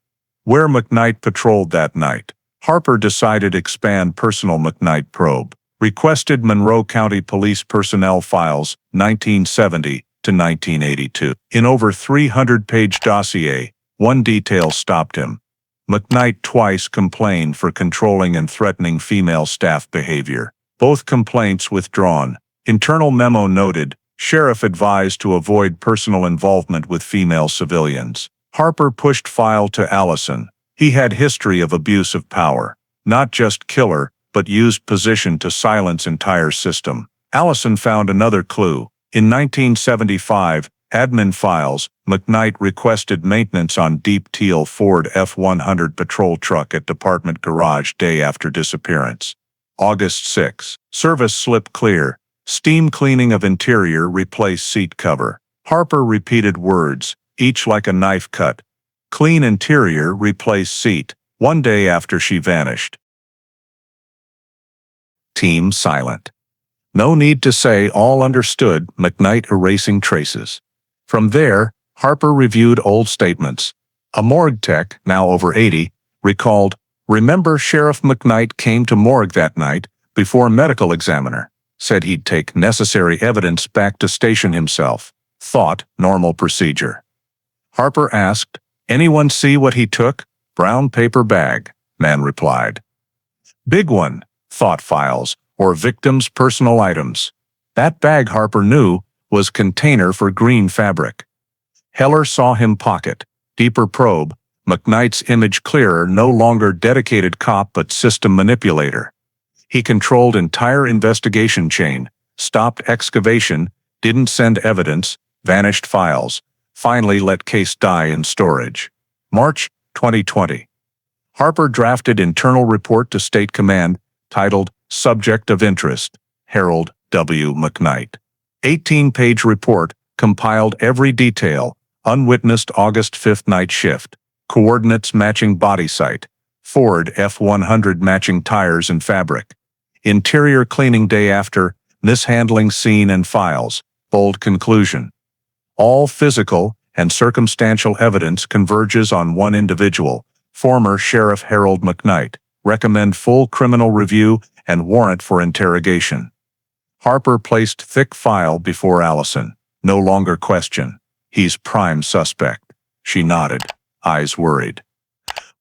Where McKnight patrolled that night. Harper decided expand personal McKnight probe. Requested Monroe County Police personnel files, 1970 to 1982. In over 300-page dossier, one detail stopped him. McKnight twice complained for controlling and threatening female staff behavior. Both complaints withdrawn. Internal memo noted, sheriff advised to avoid personal involvement with female civilians. Harper pushed file to Allison. He had history of abuse of power. Not just killer, but used position to silence entire system. Allison found another clue. In 1975, admin files, McKnight requested maintenance on deep teal Ford F-100 patrol truck at department garage day after disappearance. August 6. Service slip clear. Steam cleaning of interior replace seat cover. Harper repeated words, each like a knife cut. Clean interior replace seat. 1 day after she vanished. Team silent. No need to say all understood, McKnight erasing traces. From there, Harper reviewed old statements. A morgue tech, now over 80, recalled, "Remember Sheriff McKnight came to morgue that night, before medical examiner. Said he'd take necessary evidence back to station himself. Thought, normal procedure." Harper asked, "Anyone see what he took?" "Brown paper bag," man replied. "Big one," thought files, or victims' personal items. That bag, Harper knew, was container for green fabric. Heller saw him pocket. Deeper probe, McKnight's image clearer, no longer dedicated cop but system manipulator. He controlled entire investigation chain, stopped excavation, didn't send evidence, vanished files, finally let case die in storage. March 2020. Harper drafted internal report to State Command, titled Subject of Interest, Harold W. McKnight. 18-page report, compiled every detail, unwitnessed August 5th night shift, coordinates matching body site, Ford F-100 matching tires and fabric, interior cleaning day after, mishandling scene and files, bold conclusion. All physical and circumstantial evidence converges on one individual, former Sheriff Harold McKnight. Recommend full criminal review and warrant for interrogation. Harper placed thick file before Allison. No longer question. He's prime suspect. She nodded, eyes worried.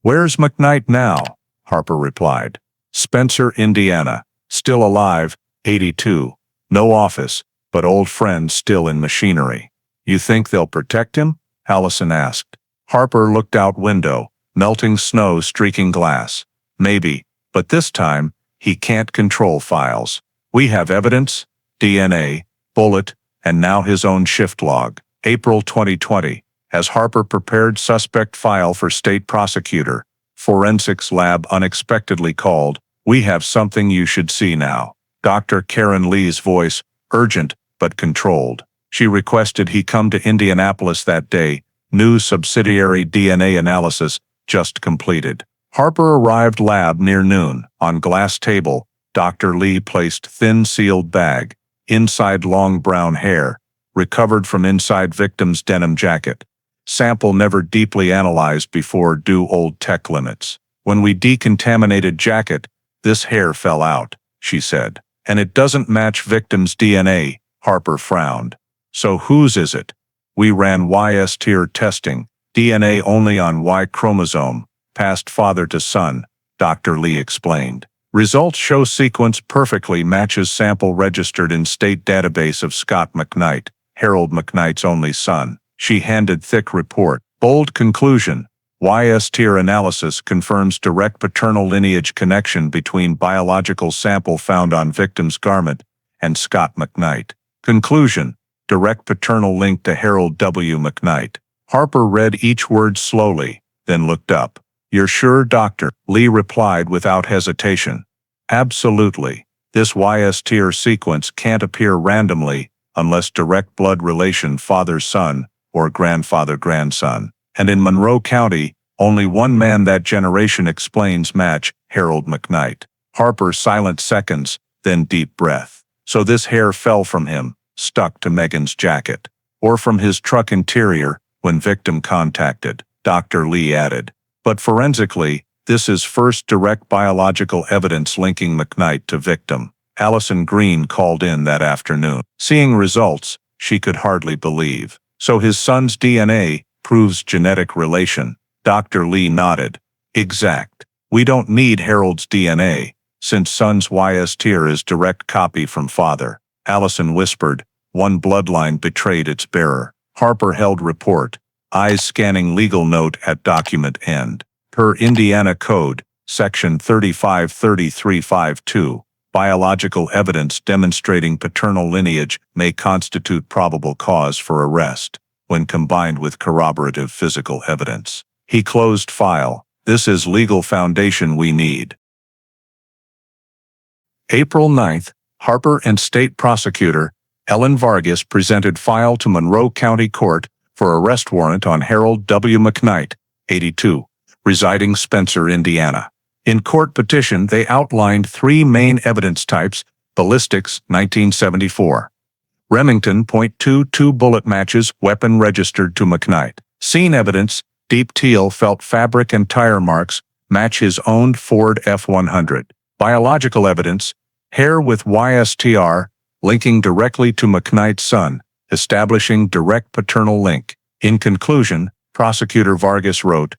Where's McKnight now? Harper replied. Spencer, Indiana. Still alive, 82. No office, but old friends still in machinery. You think they'll protect him? Allison asked. Harper looked out window, melting snow streaking glass. Maybe, but this time, he can't control files. We have evidence, DNA, bullet, and now his own shift log. April 2020, as Harper prepared suspect file for state prosecutor, forensics lab unexpectedly called. We have something you should see now. Dr. Karen Lee's voice, urgent but controlled. She requested he come to Indianapolis that day. New subsidiary DNA analysis just completed. Harper arrived lab near noon. On glass table, Dr. Lee placed thin sealed bag, inside long brown hair, recovered from inside victim's denim jacket. Sample never deeply analyzed before due old tech limits. When we decontaminated jacket, this hair fell out, she said. And it doesn't match victim's DNA, Harper frowned. So whose is it? We ran Y-tier testing, DNA only on Y chromosome, passed father to son, Dr. Lee explained. Results show sequence perfectly matches sample registered in state database of Scott McKnight, Harold McKnight's only son. She handed thick report. Bold conclusion. Y-tier analysis confirms direct paternal lineage connection between biological sample found on victim's garment and Scott McKnight. Conclusion. Direct paternal link to Harold W. McKnight. Harper read each word slowly, then looked up. You're sure, Doctor? Lee replied without hesitation. Absolutely. This Y-tier sequence can't appear randomly unless direct blood relation father-son or grandfather-grandson. And in Monroe County, only one man that generation explains match, Harold McKnight. Harper silent seconds, then deep breath. So this hair fell from him, stuck to Megan's jacket. Or from his truck interior, when victim contacted, Dr. Lee added. But forensically, this is first direct biological evidence linking McKnight to victim. Allison Green called in that afternoon. Seeing results, she could hardly believe. So his son's DNA proves genetic relation. Dr. Lee nodded. Exact. We don't need Harold's DNA, since son's Y-tier is direct copy from father. Allison whispered. One bloodline betrayed its bearer. Harper held report, eyes scanning legal note at document end. Per Indiana Code, Section 353352, biological evidence demonstrating paternal lineage may constitute probable cause for arrest, when combined with corroborative physical evidence. He closed file. This is legal foundation we need. April 9th, Harper and State Prosecutor Ellen Vargas presented file to Monroe County Court for arrest warrant on Harold W. McKnight, 82, residing Spencer, Indiana. In court petition, they outlined three main evidence types: ballistics, 1974. Remington .22 bullet matches, weapon registered to McKnight. Scene evidence, deep teal felt fabric and tire marks, match his owned Ford F-100. Biological evidence, hair with Y-tier, linking directly to McKnight's son, establishing direct paternal link. In conclusion, Prosecutor Vargas wrote,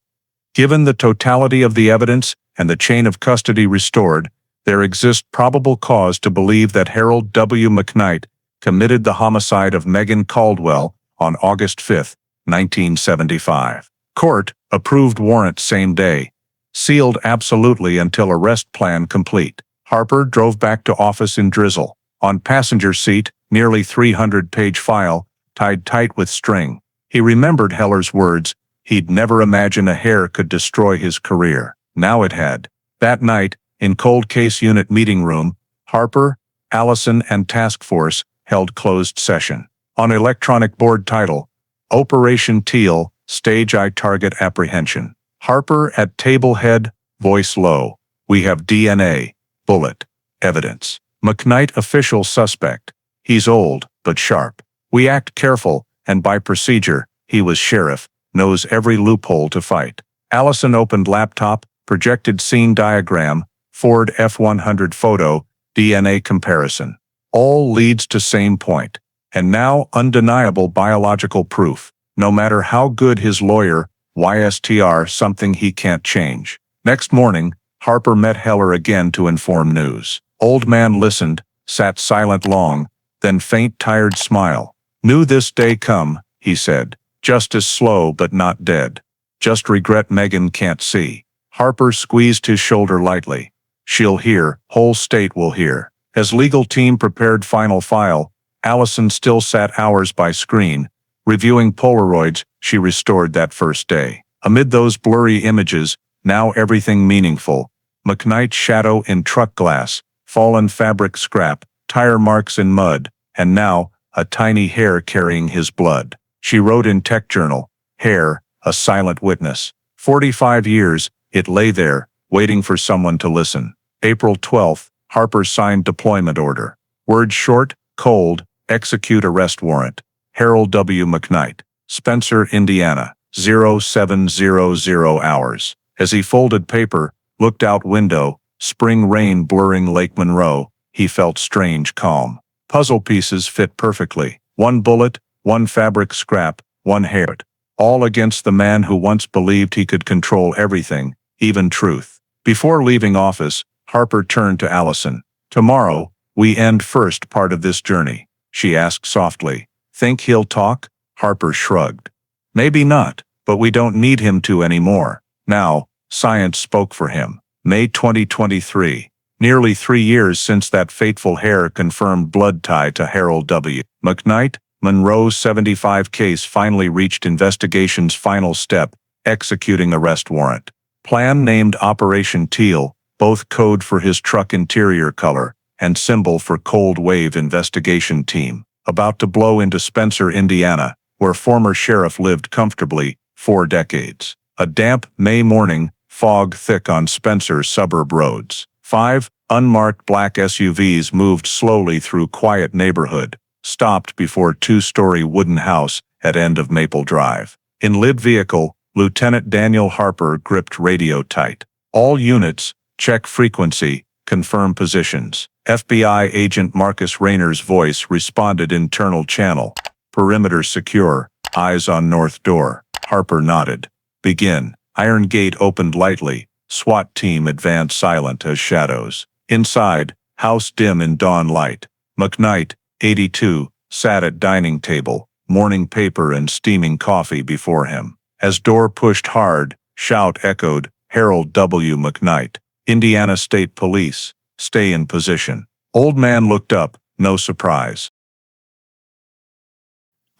given the totality of the evidence and the chain of custody restored, there exists probable cause to believe that Harold W. McKnight committed the homicide of Megan Caldwell on August 5, 1975. Court approved warrant same day. Sealed absolutely until arrest plan complete. Harper drove back to office in drizzle. On passenger seat, nearly 300-page file, tied tight with string. He remembered Heller's words, he'd never imagine a hair could destroy his career. Now it had. That night, in Cold Case Unit meeting room, Harper, Allison, and Task Force held closed session. On electronic board title, Operation Teal, Stage I Target Apprehension. Harper at table head, voice low. We have DNA, bullet, evidence. McKnight official suspect. He's old, but sharp. We act careful, and by procedure, he was sheriff, knows every loophole to fight. Allison opened laptop, projected scene diagram, Ford F-100 photo, DNA comparison. All leads to same point. And now undeniable biological proof. No matter how good his lawyer, YSTR something he can't change. Next morning, Harper met Heller again to inform news. Old man listened, sat silent long, then faint tired smile. Knew this day come, he said. Justice slow but not dead. Just regret Megan can't see. Harper squeezed his shoulder lightly. She'll hear, whole state will hear. As legal team prepared final file, Allison still sat hours by screen, reviewing Polaroids she restored that first day. Amid those blurry images, now everything meaningful. McKnight's shadow in truck glass, fallen fabric scrap, tire marks in mud, and now, a tiny hair carrying his blood. She wrote in Tech Journal, hair, a silent witness. 45 years, it lay there, waiting for someone to listen. April 12th, Harper signed deployment order. Words short, cold, execute arrest warrant. Harold W. McKnight, Spencer, Indiana, 0700 hours. As he folded paper, looked out window, spring rain blurring Lake Monroe, he felt strange calm. Puzzle pieces fit perfectly. One bullet, one fabric scrap, one hair. All against the man who once believed he could control everything, even truth. Before leaving office, Harper turned to Allison. Tomorrow, we end first part of this journey, she asked softly. Think he'll talk? Harper shrugged. Maybe not, but we don't need him to anymore. Now, science spoke for him. May 2023. Nearly 3 years since that fateful hair-confirmed blood tie to Harold W. McKnight, Monroe 75 case finally reached investigation's final step, executing arrest warrant. Plan named Operation Teal, both code for his truck interior color, and symbol for Cold Wave Investigation Team. About to blow into Spencer, Indiana, where former sheriff lived comfortably 4 decades. A damp May morning, fog thick on Spencer's suburb roads. 5 unmarked black SUVs moved slowly through quiet neighborhood, stopped before 2-story wooden house at end of Maple Drive. In lid vehicle, Lieutenant Daniel Harper gripped radio tight. All units, check frequency, confirm positions. FBI agent Marcus Rayner's voice responded internal channel. Perimeter secure, eyes on north door. Harper nodded. Begin. Iron gate opened lightly. SWAT team advanced silent as shadows. Inside, house dim in dawn light. McKnight, 82, sat at dining table, morning paper and steaming coffee before him. As door pushed hard, shout echoed, Harold W. McKnight, Indiana State Police, stay in position. Old man looked up, no surprise.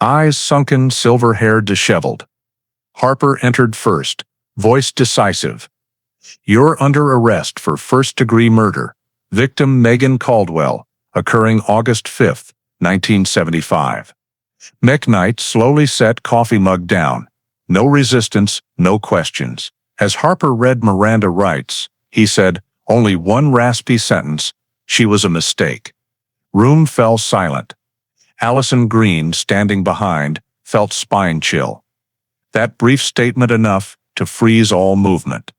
Eyes sunken, silver hair disheveled. Harper entered first, voice decisive. You're under arrest for first-degree murder. Victim Megan Caldwell, occurring August 5, 1975. McKnight slowly set coffee mug down. No resistance, no questions. As Harper read Miranda rights, he said, only one raspy sentence, she was a mistake. Room fell silent. Allison Green, standing behind, felt spine chill. That brief statement enough to freeze all movement.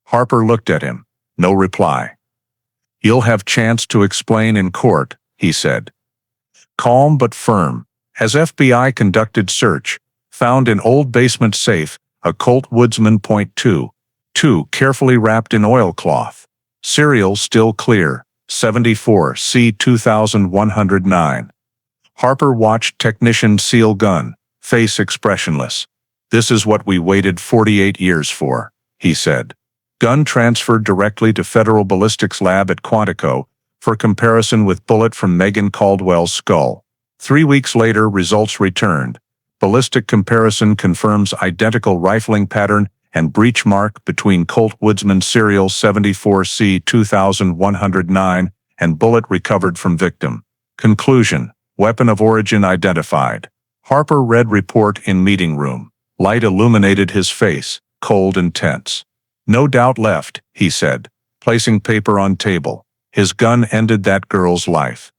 Harper looked at him. No reply. You'll have chance to explain in court, he said. Calm but firm. As FBI conducted search, found in old basement safe, a Colt Woodsman .22 carefully wrapped in oilcloth. Serial still clear, 74 C 2109. Harper watched technician seal gun, face expressionless. This is what we waited 48 years for, he said. Gun transferred directly to Federal Ballistics Lab at Quantico for comparison with bullet from Megan Caldwell's skull. 3 weeks later, results returned. Ballistic comparison confirms identical rifling pattern and breach mark between Colt Woodsman Serial 74C 2109 and bullet recovered from victim. Conclusion: weapon of origin identified. Harper read report in meeting room. Light illuminated his face, cold and tense. No doubt left, he said, placing paper on table. His gun ended that girl's life.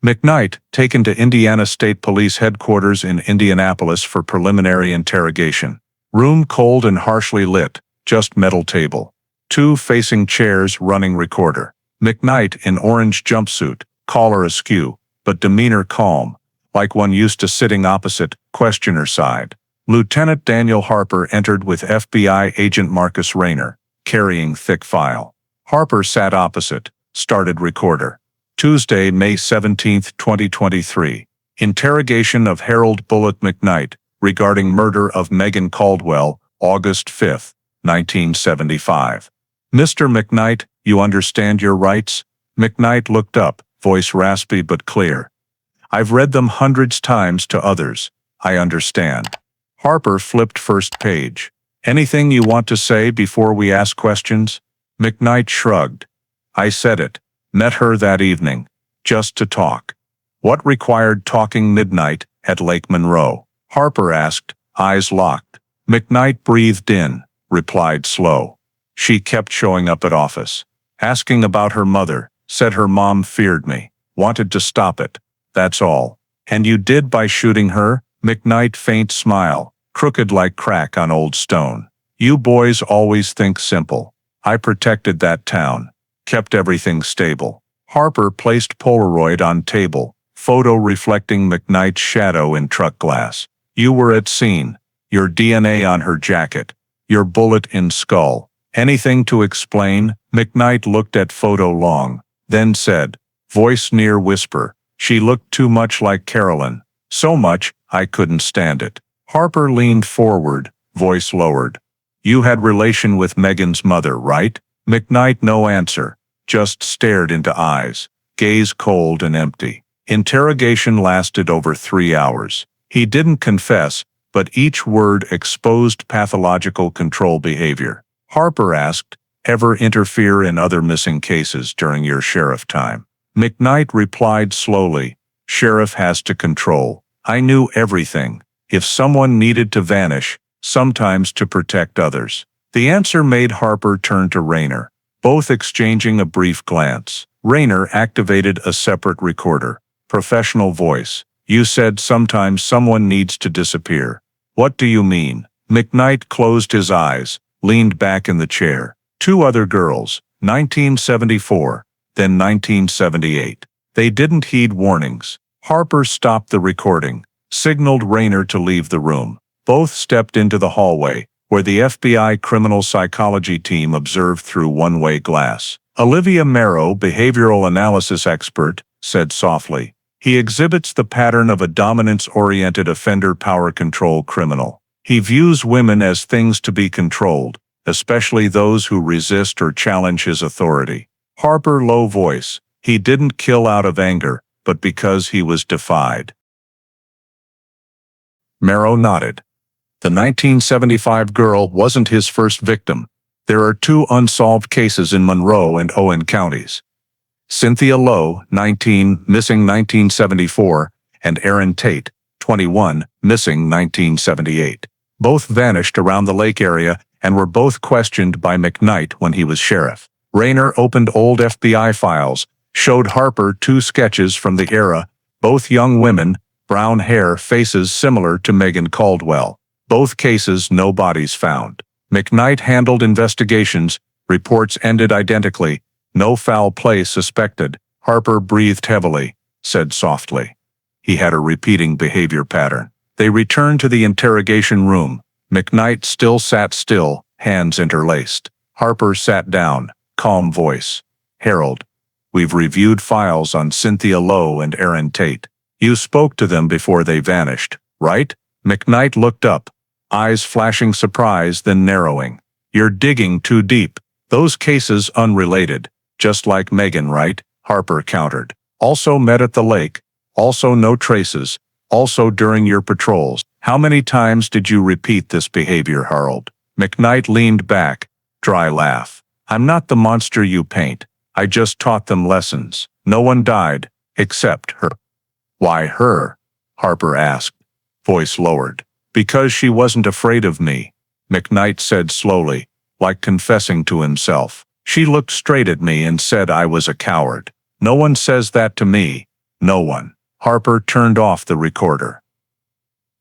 McKnight, taken to Indiana State Police Headquarters in Indianapolis for preliminary interrogation. Room cold and harshly lit, just metal table. 2 facing chairs, running recorder. McKnight in orange jumpsuit, collar askew, but demeanor calm, like one used to sitting opposite, questioner side. Lieutenant Daniel Harper entered with FBI agent Marcus Rayner, carrying thick file. Harper sat opposite, started recorder. Tuesday, May 17, 2023. Interrogation of Harold Bullet McKnight regarding murder of Megan Caldwell, August 5, 1975. Mr. McKnight, you understand your rights? McKnight looked up, voice raspy but clear. I've read them hundreds times to others. I understand. Harper flipped first page. Anything you want to say before we ask questions? McKnight shrugged. I said it. Met her that evening. Just to talk. What required talking midnight at Lake Monroe? Harper asked, eyes locked. McKnight breathed in, replied slow. She kept showing up at office. Asking about her mother, said her mom feared me. Wanted to stop it. That's all. And you did by shooting her? McKnight faint smile, crooked like crack on old stone. You boys always think simple. I protected that town. Kept everything stable. Harper placed Polaroid on table, photo reflecting McKnight's shadow in truck glass. You were at scene. Your DNA on her jacket. Your bullet in skull. Anything to explain? McKnight looked at photo long, then said, voice near whisper, she looked too much like Carolyn. So much, I couldn't stand it. Harper leaned forward, voice lowered. You had relation with Megan's mother, right? McKnight no answer, just stared into eyes, gaze cold and empty. Interrogation lasted over 3 hours. He didn't confess, but each word exposed pathological control behavior. Harper asked, ever interfere in other missing cases during your sheriff time? McKnight replied slowly, sheriff has to control. I knew everything. If someone needed to vanish, sometimes to protect others. The answer made Harper turn to Rayner, both exchanging a brief glance. Rayner activated a separate recorder. Professional voice. You said sometimes someone needs to disappear. What do you mean? McKnight closed his eyes, leaned back in the chair. 2 other girls, 1974, then 1978. They didn't heed warnings. Harper stopped the recording, signaled Rayner to leave the room. Both stepped into the hallway, where the FBI criminal psychology team observed through one-way glass. Olivia Merrow, behavioral analysis expert, said softly, he exhibits the pattern of a dominance-oriented offender power control criminal. He views women as things to be controlled, especially those who resist or challenge his authority. Harper low voice, he didn't kill out of anger, but because he was defied. Merrow nodded. The 1975 girl wasn't his first victim. There are 2 unsolved cases in Monroe and Owen counties. Cynthia Lowe, 19, missing 1974, and Aaron Tate, 21, missing 1978. Both vanished around the lake area and were both questioned by McKnight when he was sheriff. Rayner opened old FBI files, showed Harper 2 sketches from the era, both young women, brown hair, faces similar to Megan Caldwell. Both cases, no bodies found. McKnight handled investigations, reports ended identically, no foul play suspected. Harper breathed heavily, said softly. He had a repeating behavior pattern. They returned to the interrogation room. McKnight still sat still, hands interlaced. Harper sat down, calm voice. Harold, we've reviewed files on Cynthia Lowe and Aaron Tate. You spoke to them before they vanished, right? McKnight looked up, eyes flashing surprise then narrowing. You're digging too deep. Those cases unrelated, just like Megan, right? Harper countered. Also met at the lake, also no traces, also during your patrols. How many times did you repeat this behavior, Harold? McKnight leaned back, dry laugh. I'm not the monster you paint. I just taught them lessons. No one died, except her. Why her? Harper asked, voice lowered. Because she wasn't afraid of me, McKnight said slowly, like confessing to himself. She looked straight at me and said I was a coward. No one says that to me. No one. Harper turned off the recorder.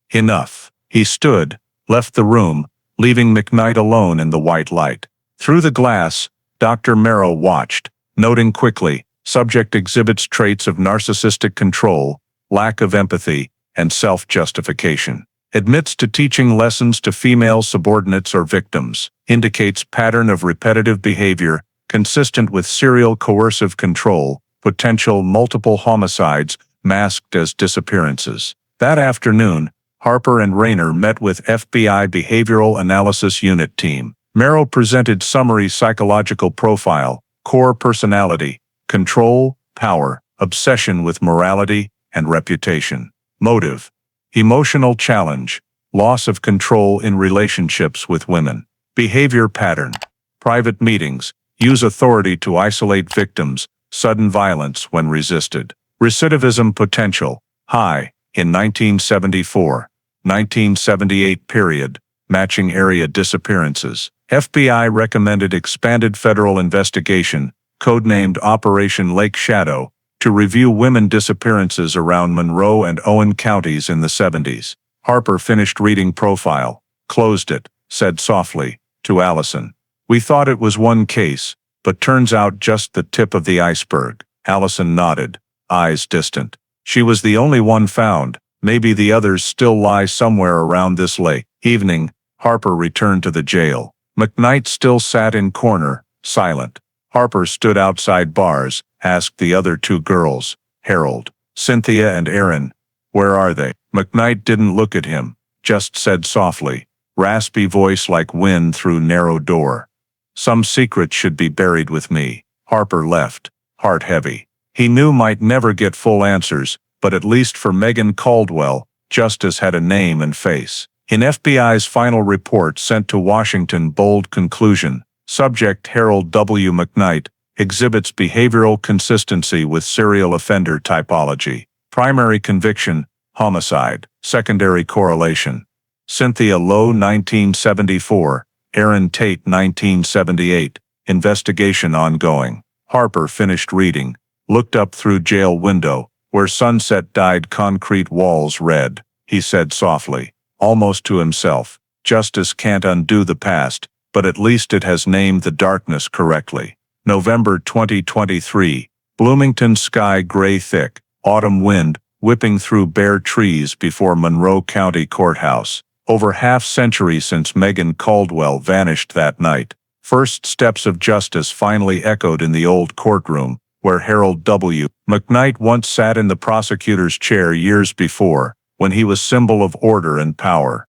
Enough. He stood, left the room, leaving McKnight alone in the white light. Through the glass, Dr. Monroe watched, noting quickly, subject exhibits traits of narcissistic control, lack of empathy, and self-justification. Admits to teaching lessons to female subordinates or victims. Indicates pattern of repetitive behavior, consistent with serial coercive control, potential multiple homicides, masked as disappearances. That afternoon, Harper and Rayner met with FBI Behavioral Analysis Unit team. Monroe presented summary psychological profile, core personality, control, power, obsession with morality, and reputation. Motive: emotional challenge, loss of control in relationships with women. Behavior pattern: private meetings, use authority to isolate victims, sudden violence when resisted. Recidivism potential, high, in 1974, 1978 period, matching area disappearances. FBI recommended expanded federal investigation, codenamed Operation Lake Shadow, to review women disappearances around Monroe and Owen counties in the 70s. Harper finished reading profile, closed it, said softly, to Allison. We thought it was one case, but turns out just the tip of the iceberg. Allison nodded, eyes distant. She was the only one found. Maybe the others still lie somewhere around this lake. Evening, Harper returned to the jail. McKnight still sat in corner, silent. Harper stood outside bars, asked the other two girls, Harold, Cynthia and Aaron, where are they? McKnight didn't look at him, just said softly, raspy voice like wind through narrow door. Some secret should be buried with me. Harper left, heart heavy. He knew might never get full answers, but at least for Megan Caldwell, justice had a name and face. In FBI's final report sent to Washington, bold conclusion, subject Harold W. McKnight, exhibits behavioral consistency with serial offender typology. Primary conviction, homicide. Secondary correlation. Cynthia Lowe 1974, Aaron Tate 1978, investigation ongoing. Harper finished reading, looked up through jail window, where sunset dyed concrete walls red. He said softly, almost to himself, justice can't undo the past, but at least it has named the darkness correctly. November 2023, Bloomington sky gray thick, autumn wind, whipping through bare trees before Monroe County Courthouse. Over half-century since Megan Caldwell vanished that night, first steps of justice finally echoed in the old courtroom, where Harold W. McKnight once sat in the prosecutor's chair years before, when he was symbol of order and power.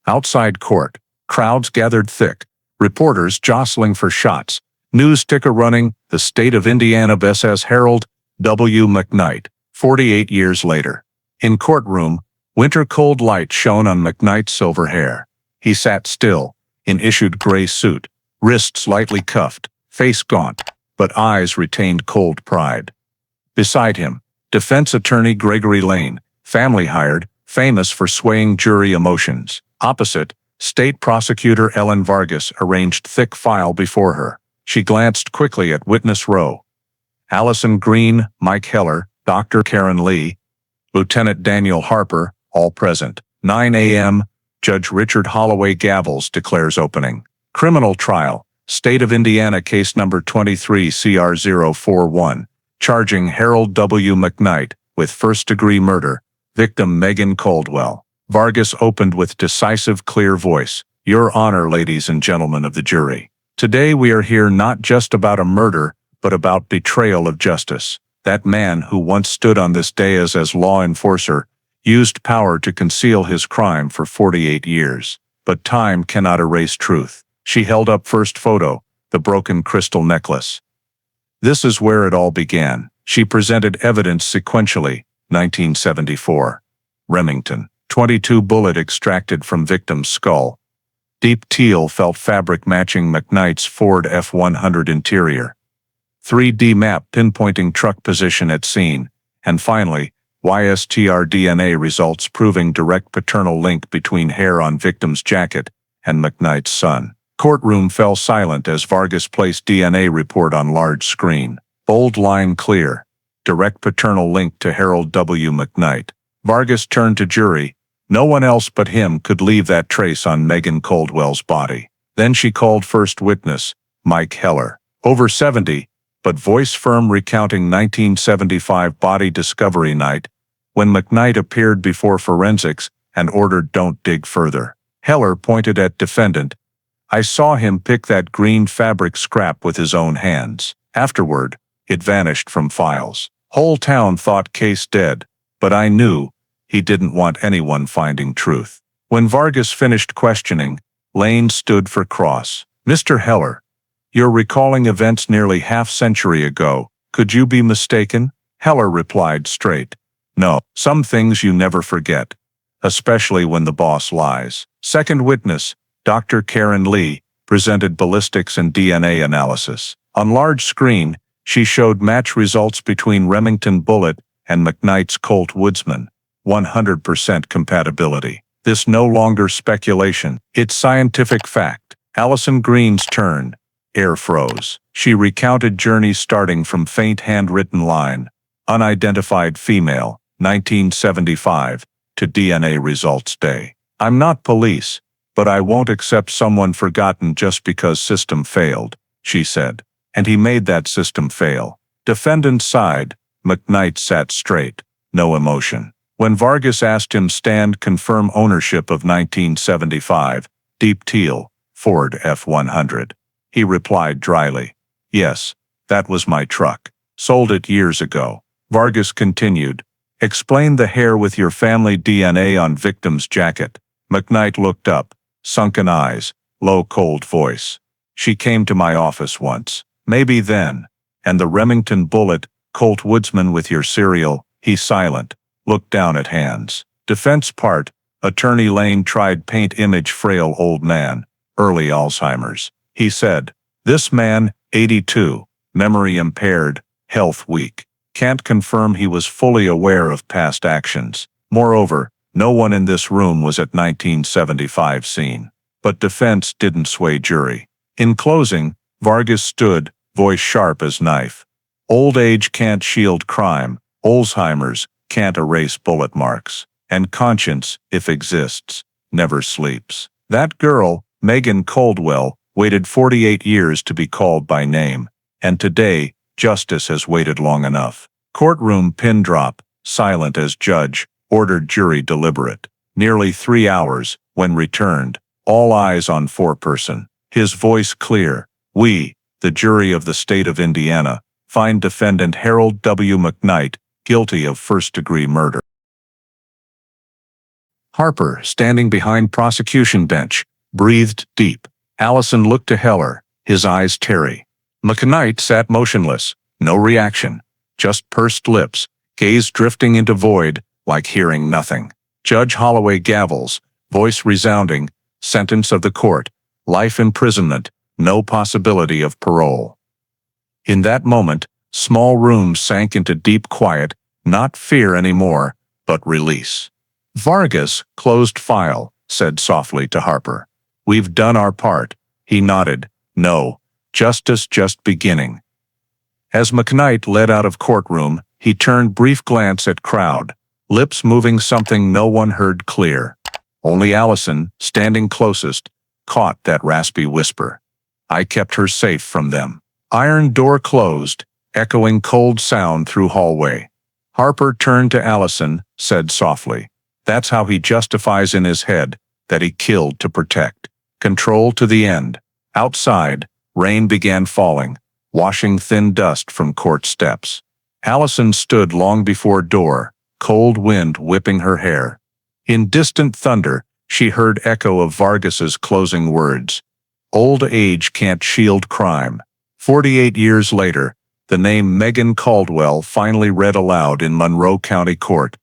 Outside court, crowds gathered thick, reporters jostling for shots, news ticker running, the state of Indiana vs. Harold W. McKnight, 48 years later. In courtroom, winter cold light shone on McKnight's silver hair. He sat still, in issued gray suit, wrists lightly cuffed, face gaunt, but eyes retained cold pride. Beside him, defense attorney Gregory Lane, family hired, famous for swaying jury emotions. Opposite, state prosecutor Ellen Vargas arranged thick file before her. She glanced quickly at witness row. Allison Green, Mike Heller, Dr. Karen Lee, Lieutenant Daniel Harper, all present. 9 a.m., Judge Richard Holloway gavels declares opening. Criminal trial, State of Indiana case number 23 CR 041, charging Harold W. McKnight with first-degree murder, victim Megan Caldwell. Vargas opened with decisive, clear voice. Your Honor, ladies and gentlemen of the jury. Today we are here not just about a murder, but about betrayal of justice. That man who once stood on this dais as law enforcer, used power to conceal his crime for 48 years. But time cannot erase truth. She held up first photo, the broken crystal necklace. This is where it all began. She presented evidence sequentially. 1974. Remington. .22 bullet extracted from victim's skull. Deep teal felt fabric matching McKnight's Ford F-100 interior. 3D map pinpointing truck position at scene. And finally, YSTR DNA results proving direct paternal link between hair on victim's jacket and McKnight's son. Courtroom fell silent as Vargas placed DNA report on large screen. Bold line clear. Direct paternal link to Harold W. McKnight. Vargas turned to jury. No one else but him could leave that trace on Megan Caldwell's body. Then she called first witness, Mike Heller. Over 70, but voice firm, recounting 1975 body discovery night, when McKnight appeared before forensics and ordered don't dig further. Heller pointed at defendant. I saw him pick that green fabric scrap with his own hands. Afterward, it vanished from files. Whole town thought case dead, but I knew he didn't want anyone finding truth. When Vargas finished questioning, Lane stood for cross. Mr. Heller, you're recalling events nearly half-century ago. Could you be mistaken? Heller replied straight. No, some things you never forget, especially when the boss lies. Second witness, Dr. Karen Lee, presented ballistics and DNA analysis. On large screen, she showed match results between Remington bullet and McKnight's Colt Woodsman. 100% compatibility. This no longer speculation, it's scientific fact. Allison Green's turn. Air froze. She recounted journey starting from faint handwritten line, unidentified female, 1975, to DNA results day. I'm not police, but I won't accept someone forgotten just because system failed, she said. And he made that system fail. Defendant sighed. McKnight sat straight, no emotion. When Vargas asked him stand confirm ownership of 1975, deep teal, Ford F-100, he replied dryly, yes, that was my truck. Sold it years ago. Vargas continued, explain the hair with your family DNA on victim's jacket. McKnight looked up, sunken eyes, low cold voice. She came to my office once. Maybe then. And the Remington bullet, Colt Woodsman with your serial, he silent. Looked down at hands. Defense part, Attorney Lane tried paint image frail old man, early Alzheimer's. He said, this man, 82, memory impaired, health weak. Can't confirm he was fully aware of past actions. Moreover, no one in this room was at 1975 scene. But defense didn't sway jury. In closing, Vargas stood, voice sharp as knife. Old age can't shield crime. Alzheimer's can't erase bullet marks. And conscience, if exists, never sleeps. That girl, Megan Caldwell, waited 48 years to be called by name. And today, justice has waited long enough. Courtroom pin drop, silent as judge, ordered jury deliberate. Nearly 3 hours, when returned, all eyes on foreperson. His voice clear. We, the jury of the state of Indiana, find defendant Harold W. McKnight guilty of first-degree murder. Harper, standing behind prosecution bench, breathed deep. Allison looked to Heller, his eyes teary. McKnight sat motionless, no reaction, just pursed lips, gaze drifting into void, like hearing nothing. Judge Holloway gavels, voice resounding, sentence of the court, life imprisonment, no possibility of parole. In that moment, small room sank into deep quiet, not fear anymore, but release. Vargas, closed file, said softly to Harper. We've done our part. He nodded. No, justice just beginning. As McKnight led out of courtroom, he turned brief glance at crowd, lips moving something no one heard clear. Only Allison, standing closest, caught that raspy whisper. I kept her safe from them. Iron door closed, echoing cold sound through hallway. Harper turned to Allison, said softly, that's how he justifies in his head that he killed to protect. Control to the end. Outside, rain began falling, washing thin dust from court steps. Allison stood long before door, cold wind whipping her hair. In distant thunder, she heard echo of Vargas's closing words. Old age can't shield crime. 48 years later, the name Megan Caldwell finally read aloud in Monroe County Court.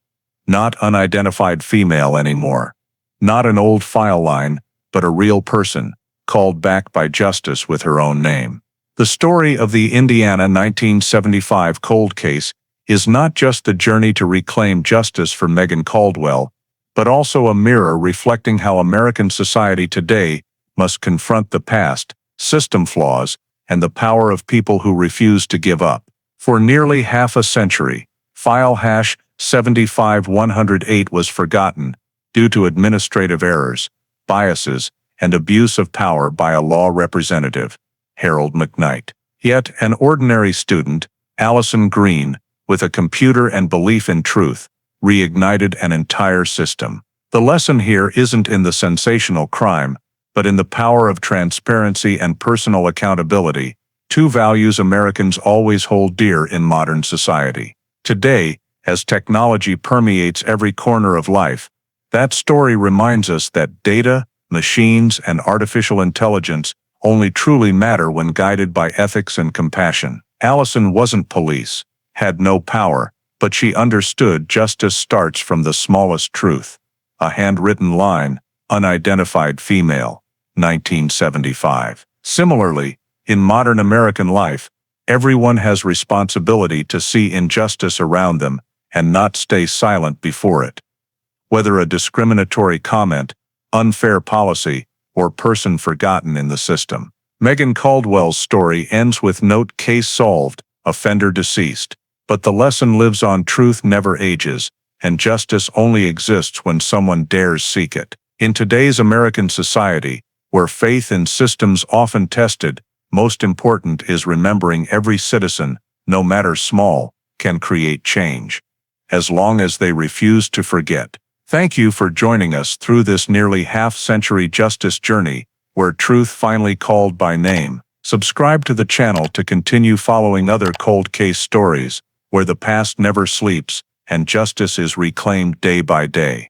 Not unidentified female anymore. Not an old file line, but a real person, called back by justice with her own name. The story of the Indiana 1975 cold case is not just the journey to reclaim justice for Megan Caldwell, but also a mirror reflecting how American society today must confront the past, system flaws, and the power of people who refuse to give up. For nearly half a century, file hash 75108 was forgotten due to administrative errors, biases, and abuse of power by a law representative, Harold McKnight. Yet an ordinary student, Allison Green, with a computer and belief in truth, reignited an entire system. The lesson here isn't in the sensational crime, but in the power of transparency and personal accountability, two values Americans always hold dear in modern society. Today, as technology permeates every corner of life, that story reminds us that data, machines, and artificial intelligence only truly matter when guided by ethics and compassion. Allison wasn't police, had no power, but she understood justice starts from the smallest truth. A handwritten line, unidentified female, 1975. Similarly, in modern American life, everyone has responsibility to see injustice around them and not stay silent before it. Whether a discriminatory comment, unfair policy, or person forgotten in the system. Megan Caldwell's story ends with note case solved, offender deceased. But the lesson lives on: truth never ages, and justice only exists when someone dares seek it. In today's American society, where faith in systems often tested, most important is remembering every citizen, no matter small, can create change, as long as they refuse to forget. Thank you for joining us through this nearly half-century justice journey, where truth finally called by name. Subscribe to the channel to continue following other cold case stories, where the past never sleeps and justice is reclaimed day by day.